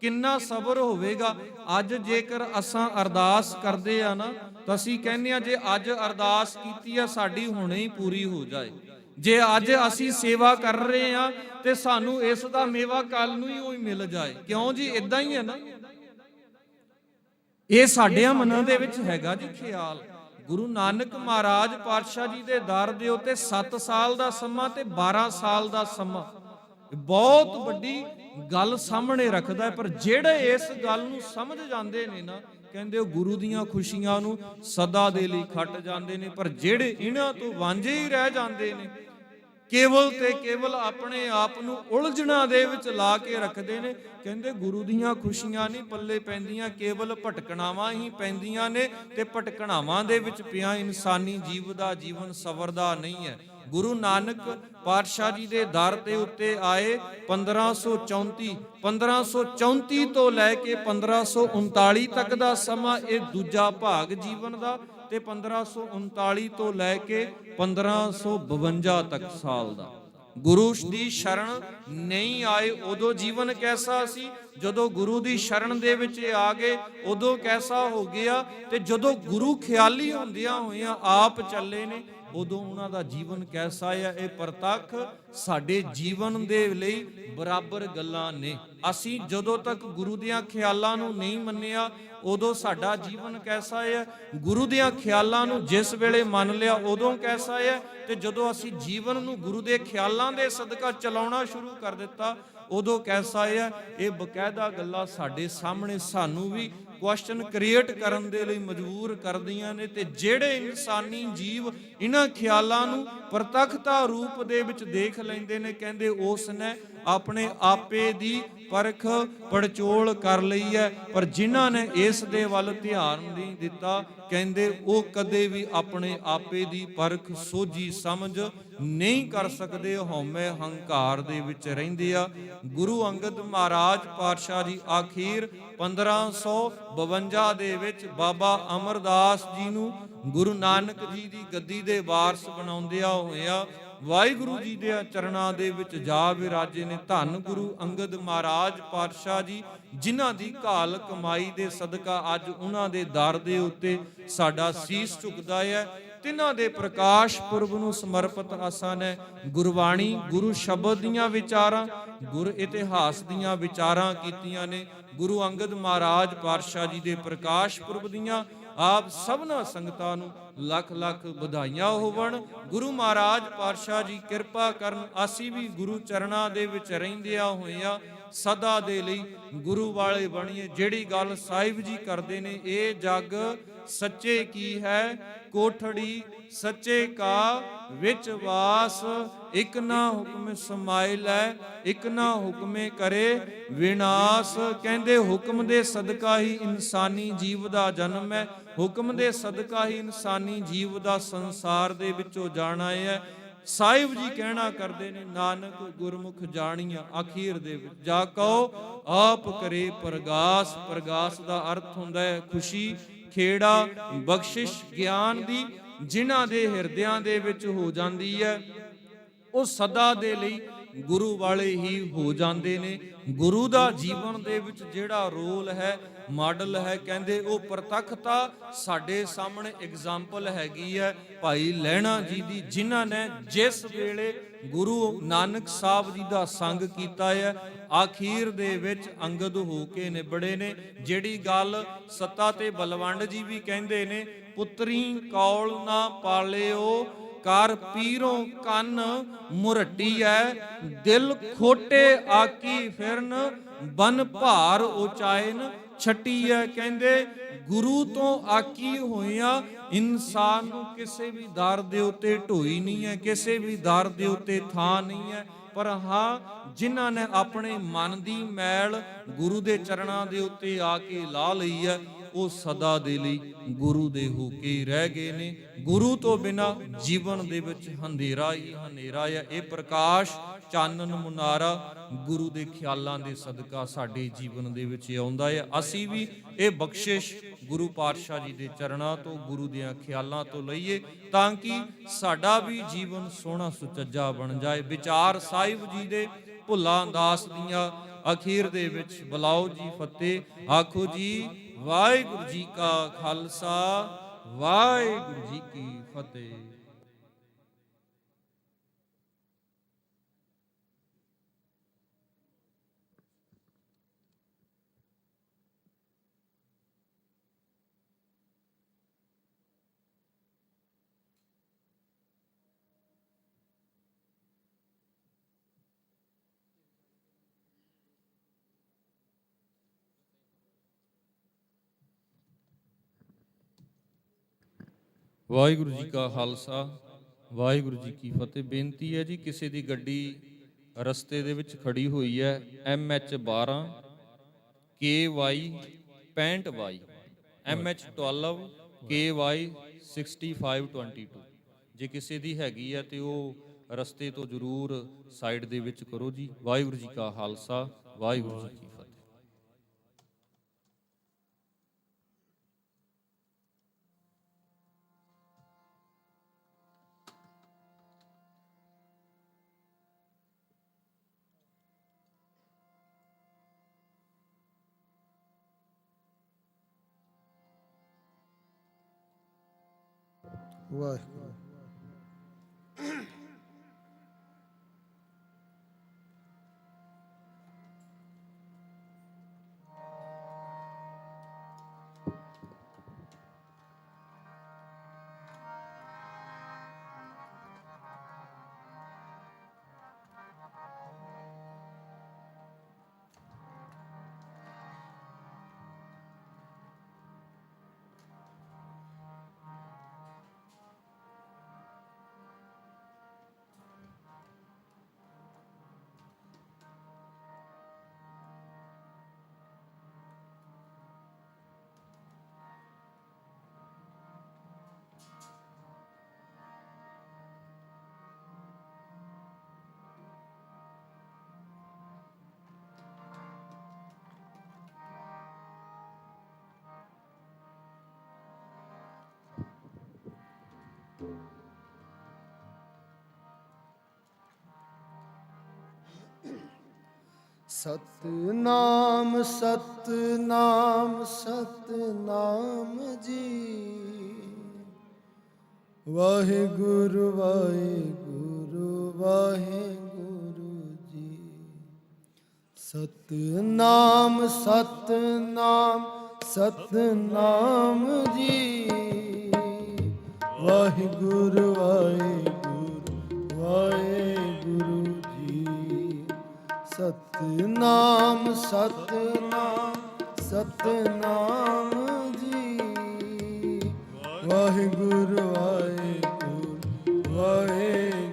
ਕਿੰਨਾ ਸਬਰ ਹੋਵੇਗਾ। ਅੱਜ ਜੇਕਰ ਅਸਾਂ ਅਰਦਾਸ ਕਰਦੇ ਆ ਨਾ, ਤਾਂ ਅਸੀਂ ਕਹਿੰਦੇ ਆ ਜੇ ਅੱਜ ਅਰਦਾਸ ਕੀਤੀ ਆ ਸਾਡੀ ਹੁਣੇ ਹੀ ਪੂਰੀ ਹੋ ਜਾਏ। ਜੇ ਅੱਜ ਅਸੀਂ ਸੇਵਾ ਕਰ ਰਹੇ ਆ ਤੇ ਸਾਨੂੰ ਇਸ ਦਾ ਮੇਵਾ ਕੱਲ ਨੂੰ ਹੀ ਉਹੀ ਮਿਲ ਜਾਏ। ਕਿਉਂ ਜੀ? ਇਦਾਂ ਹੀ ਹੈ ਨਾ, ਇਹ ਸਾਡਿਆਂ ਮਨਾਂ ਦੇ ਵਿੱਚ ਹੈਗਾ ਜੀ ਖਿਆਲ। ਗੁਰੂ ਨਾਨਕ ਮਹਾਰਾਜ ਪਾਤਸ਼ਾਹ ਜੀ ਦੇ ਦਰ ਦੇ ਉੱਤੇ 7 ਸਾਲ ਦਾ ਸਮਾਂ ਤੇ 12 ਸਾਲ ਦਾ ਸਮਾਂ ਬਹੁਤ ਵੱਡੀ ਗੱਲ ਸਾਹਮਣੇ ਰੱਖਦਾ ਹੈ। ਪਰ ਜਿਹੜੇ ਇਸ ਗੱਲ ਨੂੰ ਸਮਝ ਜਾਂਦੇ ਨੇ ਨਾ, ਕਹਿੰਦੇ ਉਹ ਗੁਰੂ ਦੀਆਂ ਖੁਸ਼ੀਆਂ ਨੂੰ ਸਦਾ ਦੇ ਲਈ ਖੱਟ ਜਾਂਦੇ ਨੇ। ਪਰ ਜਿਹੜੇ ਇਹਨਾਂ ਤੋਂ ਵਾਂਝੇ ਹੀ ਰਹਿ ਜਾਂਦੇ ਨੇ, ਕੇਵਲ ਤੇ ਕੇਵਲ ਆਪਣੇ ਆਪ ਨੂੰ ਉਲਝਣਾਂ ਦੇ ਵਿੱਚ ਲਾ ਕੇ ਰੱਖਦੇ ਨੇ, ਕਹਿੰਦੇ ਗੁਰੂ ਦੀਆਂ ਖੁਸ਼ੀਆਂ ਨਹੀਂ ਪੱਲੇ ਪੈਂਦੀਆਂ, ਕੇਵਲ ਭਟਕਣਾਵਾਂ ਹੀ ਪੈਂਦੀਆਂ ਨੇ। ਤੇ ਭਟਕਣਾਵਾਂ ਦੇ ਵਿੱਚ ਪਿਆ ਇਨਸਾਨੀ ਜੀਵ ਦਾ ਜੀਵਨ ਸਵਰਦਾ ਨਹੀਂ ਹੈ। ਗੁਰੂ ਨਾਨਕ ਪਾਤਸ਼ਾਹ ਜੀ ਦੇ ਦਰ ਦੇ ਉੱਤੇ ਆਏ 1534 ਤੋਂ ਲੈ ਕੇ 1539 ਤੱਕ ਦਾ ਸਮਾਂ ਇਹ ਦੂਜਾ ਭਾਗ ਜੀਵਨ ਦਾ, ਤੇ 1539 ਤੋਂ ਲੈ ਕੇ 1552 ਤੱਕ ਸਾਲ ਦਾ। ਗੁਰੂ ਦੀ ਸ਼ਰਨ ਨਹੀਂ ਆਏ ਉਦੋਂ ਜੀਵਨ ਕੈਸਾ ਸੀ, ਜਦੋਂ ਗੁਰੂ ਦੀ ਸ਼ਰਨ ਦੇ ਵਿੱਚ ਆ ਗਏ ਉਦੋਂ ਕੈਸਾ ਹੋ ਗਿਆ, ਤੇ ਜਦੋਂ ਗੁਰੂ ਖਿਆਲੀ ਹੁੰਦਿਆਂ ਹੋਇਆਂ ਆਪ ਚੱਲੇ ਨੇ ਉਦੋਂ ਉਹਨਾਂ ਦਾ ਜੀਵਨ ਕੈਸਾ ਹੈ। ਇਹ ਪ੍ਰਤੱਖ ਸਾਡੇ ਜੀਵਨ ਦੇ ਲਈ ਬਰਾਬਰ ਗੱਲਾਂ ਨੇ। ਅਸੀਂ ਜਦੋਂ ਤੱਕ ਗੁਰੂ ਦੀਆਂ ਖਿਆਲਾਂ ਨੂੰ ਨਹੀਂ ਮੰਨਿਆ ਉਦੋਂ ਸਾਡਾ ਜੀਵਨ ਕੈਸਾ ਹੈ, ਗੁਰੂ ਦੀਆਂ ਖਿਆਲਾਂ ਨੂੰ ਜਿਸ ਵੇਲੇ ਮੰਨ ਲਿਆ ਉਦੋਂ ਕੈਸਾ ਹੈ, ਤੇ ਜਦੋਂ ਅਸੀਂ ਜੀਵਨ ਨੂੰ ਗੁਰੂ ਦੇ ਖਿਆਲਾਂ ਦੇ ਸਦਕਾ ਚਲਾਉਣਾ ਸ਼ੁਰੂ ਕਰ ਦਿੱਤਾ ਉਦੋਂ ਕੈਸਾ ਹੈ। ਇਹ ਬਕਾਇਦਾ ਗੱਲਾਂ ਸਾਡੇ ਸਾਹਮਣੇ ਸਾਨੂੰ ਵੀ ਕੁਐਸਚਨ ਕ੍ਰੀਏਟ ਕਰਨ ਦੇ ਲਈ ਮਜਬੂਰ ਕਰਦੀਆਂ ਨੇ। ਤੇ ਜਿਹੜੇ ਇਨਸਾਨੀ ਜੀਵ ਇਹਨਾਂ ਖਿਆਲਾਂ ਨੂੰ ਪ੍ਰਤੱਖਤਾ ਰੂਪ ਦੇ ਵਿੱਚ ਦੇਖ ਲੈਂਦੇ ਨੇ, ਕਹਿੰਦੇ ਉਸ ਨੇ ਆਪਣੇ ਆਪੇ ਦੀ ਪਰਖ ਪੜਚੋਲ ਕਰ ਲਈ ਹੈ, ਪਰ ਜਿਨ੍ਹਾਂ ਨੇ ਇਸ ਦੇ ਵੱਲ ਧਿਆਨ ਨਹੀਂ ਦਿੱਤਾ ਕਹਿੰਦੇ ਉਹ ਕਦੇ ਵੀ ਆਪਣੇ ਆਪੇ ਦੀ ਪਰਖ ਸੋਝੀ ਸਮਝ ਨਹੀਂ ਕਰ ਸਕਦੇ, ਹਉਮੈ ਹੰਕਾਰ ਦੇ ਵਿੱਚ ਰਹਿੰਦੇ ਆ। ਗੁਰੂ ਅੰਗਦ ਮਹਾਰਾਜ ਪਾਤਸ਼ਾਹ ਜੀ ਆਖੀਰ 1552 ਦੇ ਵਿੱਚ ਬਾਬਾ ਅਮਰਦਾਸ ਜੀ ਨੂੰ ਗੁਰੂ ਨਾਨਕ ਜੀ ਦੀ ਗੱਦੀ ਦੇ ਵਾਰਸ ਬਣਾਉਂਦਿਆਂ ਹੋਇਆ ਵਾਹਿਗੁਰੂ ਜੀ ਦੇ ਚਰਨਾਂ ਦੇ ਵਿੱਚ ਜਾ ਵਿਰਾਜੇ ਨੇ। ਧੰਨ ਗੁਰੂ ਅੰਗਦ ਮਹਾਰਾਜ ਪਾਤਸ਼ਾਹ ਜੀ, ਜਿਨ੍ਹਾਂ ਦੀ ਘਾਲ ਕਮਾਈ ਦੇ ਸਦਕਾ ਅੱਜ ਉਹਨਾਂ ਦੇ ਦਰ ਦੇ ਉੱਤੇ ਸਾਡਾ ਸੀਸ ਝੁਕਦਾ ਹੈ। ਤਿੰਨਾਂ ਦੇ ਪ੍ਰਕਾਸ਼ ਪੁਰਬ ਨੂੰ ਸਮਰਪਿਤ ਆਸਾਂ ਨੇ ਗੁਰਬਾਣੀ, ਗੁਰੂ ਸ਼ਬਦ ਦੀਆਂ ਵਿਚਾਰਾਂ, ਗੁਰ ਇਤਿਹਾਸ ਦੀਆਂ ਵਿਚਾਰਾਂ ਕੀਤੀਆਂ ਨੇ। ਗੁਰੂ ਅੰਗਦ ਮਹਾਰਾਜ ਪਾਤਸ਼ਾਹ ਜੀ ਦੇ ਪ੍ਰਕਾਸ਼ ਪੁਰਬ ਦੀਆਂ ਆਪ ਸਭਨਾ ਸੰਗਤਾਂ ਨੂੰ ਲੱਖ ਲੱਖ ਵਧਾਈਆਂ ਹੋਵਣ। ਗੁਰੂ ਮਹਾਰਾਜ ਪਾਤਸ਼ਾਹ ਜੀ ਕਿਰਪਾ ਕਰਨ, ਅਸੀਂ ਵੀ ਗੁਰੂ ਚਰਨਾਂ ਦੇ ਵਿੱਚ ਰਹਿੰਦਿਆਂ ਹੋਇਆਂ ਸਦਾ ਦੇ ਲਈ ਗੁਰੂ ਵਾਲੇ ਬਣੀਏ। ਜਿਹੜੀ ਗੱਲ ਸਾਹਿਬ ਜੀ ਕਰਦੇ ਨੇ, ਇਹ ਜਗ ਸੱਚੇ ਕੀ ਹੈ, ਕੋਠੜੀ ਸੱਚੇ ਕਾ ਵਿੱਚ ਵਾਸ, ਇਕ ਨਾ ਹੁਕਮ ਸਮਾਇ ਲੈ, ਇਕ ਨਾ ਹੁਕਮੇ ਕਰੇ ਵਿਨਾਸ਼। ਕਹਿੰਦੇ ਹੁਕਮ ਦੇ ਸਦਕਾ ਹੀ ਇਨਸਾਨੀ ਜੀਵ ਦਾ ਜਨਮ ਹੈ, ਹੁਕਮ ਦੇ ਸਦਕਾ ਹੀ ਇਨਸਾਨੀ ਜੀਵ ਦਾ ਸੰਸਾਰ ਦੇ ਵਿੱਚੋਂ ਜਾਣਾ ਹੈ। ਸਾਹਿਬ ਜੀ ਕਹਿਣਾ ਕਰਦੇ ਨੇ, ਨਾਨਕ ਗੁਰਮੁਖ ਜਾਣੀਆਂ ਅਖੀਰ ਦੇ ਵਿੱਚ ਜਾ ਕਉ ਆਪ ਕਰੇ ਪ੍ਰਗਾਸ। ਪ੍ਰਗਾਸ ਦਾ ਅਰਥ ਹੁੰਦਾ ਹੈ ਖੁਸ਼ੀ, ਖੇੜਾ, ਬਖਸ਼ਿਸ਼ ਗਿਆਨ ਦੀ। ਜਿਨ੍ਹਾਂ ਦੇ ਹਿਰਦਿਆਂ ਦੇ ਵਿੱਚ ਹੋ ਜਾਂਦੀ ਹੈ ਉਹ ਸਦਾ ਦੇ ਲਈ ਗੁਰੂ ਵਾਲੇ ਹੀ ਹੋ ਜਾਂਦੇ ਨੇ। ਗੁਰੂ ਦਾ ਜੀਵਨ ਦੇ ਵਿੱਚ ਜਿਹੜਾ ਰੋਲ ਹੈ, ਮਾਡਲ ਹੈ, ਕਹਿੰਦੇ ਉਹ ਪ੍ਰਤੱਖਤਾ ਸਾਡੇ ਸਾਹਮਣੇ ਐਗਜ਼ਾਮਪਲ ਹੈਗੀ ਹੈ ਭਾਈ ਲਹਿਣਾ ਜੀ ਦੀ, ਜਿਨ੍ਹਾਂ ਨੇ ਜਿਸ ਵੇਲੇ ਗੁਰੂ ਨਾਨਕ ਸਾਹਿਬ ਜੀ ਦਾ ਸੰਗ ਕੀਤਾ ਹੈ ਆਖੀਰ ਦੇ ਵਿੱਚ ਅੰਗਦ ਹੋ ਕੇ ਨਿਬੜੇ ਨੇ। ਜਿਹੜੀ ਗੱਲ ਸੱਤਾ ਤੇ ਬਲਵੰਡ ਜੀ ਵੀ ਕਹਿੰਦੇ ਨੇ, ਪੁੱਤਰੀ ਕੌਲ ਨਾ ਪਾਲਿਓ ਕਰ ਪੀਰੋਂ ਕੰਨ ਮੁਰੱਟੀ ਐ, ਦਿਲ ਖੋਟੇ ਆਕੀ ਫਿਰਨ ਬਨ ਭਾਰ ਉਚਾਇਨ ਛੱਟੀ ਐ। ਕਹਿੰਦੇ ਗੁਰੂ ਤੋਂ ਆਕੀ ਹੋਇਆਂ ਇਨਸਾਨ ਨੂੰ ਕਿਸੇ ਵੀ ਦਰ ਦੇ ਉੱਤੇ ਢੋਈ ਨਹੀਂ ਹੈ, ਕਿਸੇ ਵੀ ਦਰ ਦੇ ਉੱਤੇ ਥਾਂ ਨਹੀਂ ਹੈ। ਪਰ ਹਾਂ, ਜਿਨ੍ਹਾਂ ਨੇ ਆਪਣੇ ਮਨ ਦੀ ਮੈਲ ਗੁਰੂ ਦੇ ਚਰਨਾਂ ਦੇ ਉੱਤੇ ਆ ਕੇ ਲਾ ਲਈ ਹੈ ਉਹ ਸਦਾ ਦੇ ਲਈ ਗੁਰੂ ਦੇ ਹੋ ਕੇ ਰਹਿ ਗਏ ਨੇ। ਗੁਰੂ ਤੋਂ ਬਿਨਾਂ ਜੀਵਨ ਦੇ ਵਿੱਚ ਹਨੇਰਾ ਹੀ ਹਨੇਰਾ ਹੈ। ਇਹ ਪ੍ਰਕਾਸ਼ ਚਾਨਣ ਮੁਨਾਰਾ ਗੁਰੂ ਦੇ ਖਿਆਲਾਂ ਦੇ ਸਦਕਾ ਸਾਡੇ ਜੀਵਨ ਦੇ ਵਿੱਚ ਆਉਂਦਾ ਹੈ। ਅਸੀਂ ਵੀ ਇਹ ਬਖਸ਼ਿਸ਼ ਗੁਰੂ ਪਾਤਸ਼ਾਹ ਜੀ ਦੇ ਚਰਨਾਂ ਤੋਂ, ਗੁਰੂ ਦੀਆਂ ਖਿਆਲਾਂ ਤੋਂ ਲਈਏ ਤਾਂ ਕਿ ਸਾਡਾ ਵੀ ਜੀਵਨ ਸੋਹਣਾ ਸੁਚੱਜਾ ਬਣ ਜਾਏ। ਵਿਚਾਰ ਸਾਹਿਬ ਜੀ ਦੇ ਭੁੱਲਾਂ ਦਾਸ ਦੀਆਂ ਅਖੀਰ ਦੇ ਵਿੱਚ ਬੁਲਾਓ ਜੀ ਫਤਿਹ। ਆਖੋ ਜੀ ਵਾਹਿਗੁਰੂ ਜੀ ਕਾ ਖਾਲਸਾ, ਵਾਹਿਗੁਰੂ ਜੀ ਕੀ ਫਤਿਹ। ਵਾਹਿਗੁਰੂ ਜੀ ਕਾ ਖਾਲਸਾ, ਵਾਹਿਗੁਰੂ ਜੀ ਕੀ ਫਤਿਹ। ਬੇਨਤੀ ਹੈ ਜੀ, ਕਿਸੇ ਦੀ ਗੱਡੀ ਰਸਤੇ ਦੇ ਵਿੱਚ ਖੜੀ ਹੋਈ ਹੈ MH12 KY 65Y MH12 KY 6522, ਜੇ ਕਿਸੇ ਦੀ ਹੈਗੀ ਹੈ ਤੇ ਉਹ ਰਸਤੇ ਤੋਂ ਜ਼ਰੂਰ ਸਾਈਡ ਦੇ ਵਿੱਚ ਕਰੋ ਜੀ। ਵਾਹਿਗੁਰੂ ਜੀ ਕਾ ਖਾਲਸਾ, ਵਾਹਿਗੁਰੂ ਜੀ ਕੀ ਫਤਿਹ। ਵਾਹਿਗੁਰੂ। ਸਤਨਾਮ ਸਤਨਾਮ ਸਤਨਾਮ ਜੀ, ਵਾਹਿਗੁਰੂ ਵਾਹਿਗੁਰੂ ਵਾਹਿਗੁਰੂ ਜੀ। ਸਤਨਾਮ ਸਤਨਾਮ ਸਤਨਾਮ ਜੀ, ਵਾਹਿਗੁਰੂ ਵਾਹਿਗੁਰੂ ਵਾਹਿਗੁਰੂ ਜੀ। ਸਤਨਾਮ ਸਤਨਾਮ ਸਤਨਾਮ ਜੀ, ਵਾਹਿਗੁਰੂ ਵਾਹਿਗੁਰੂ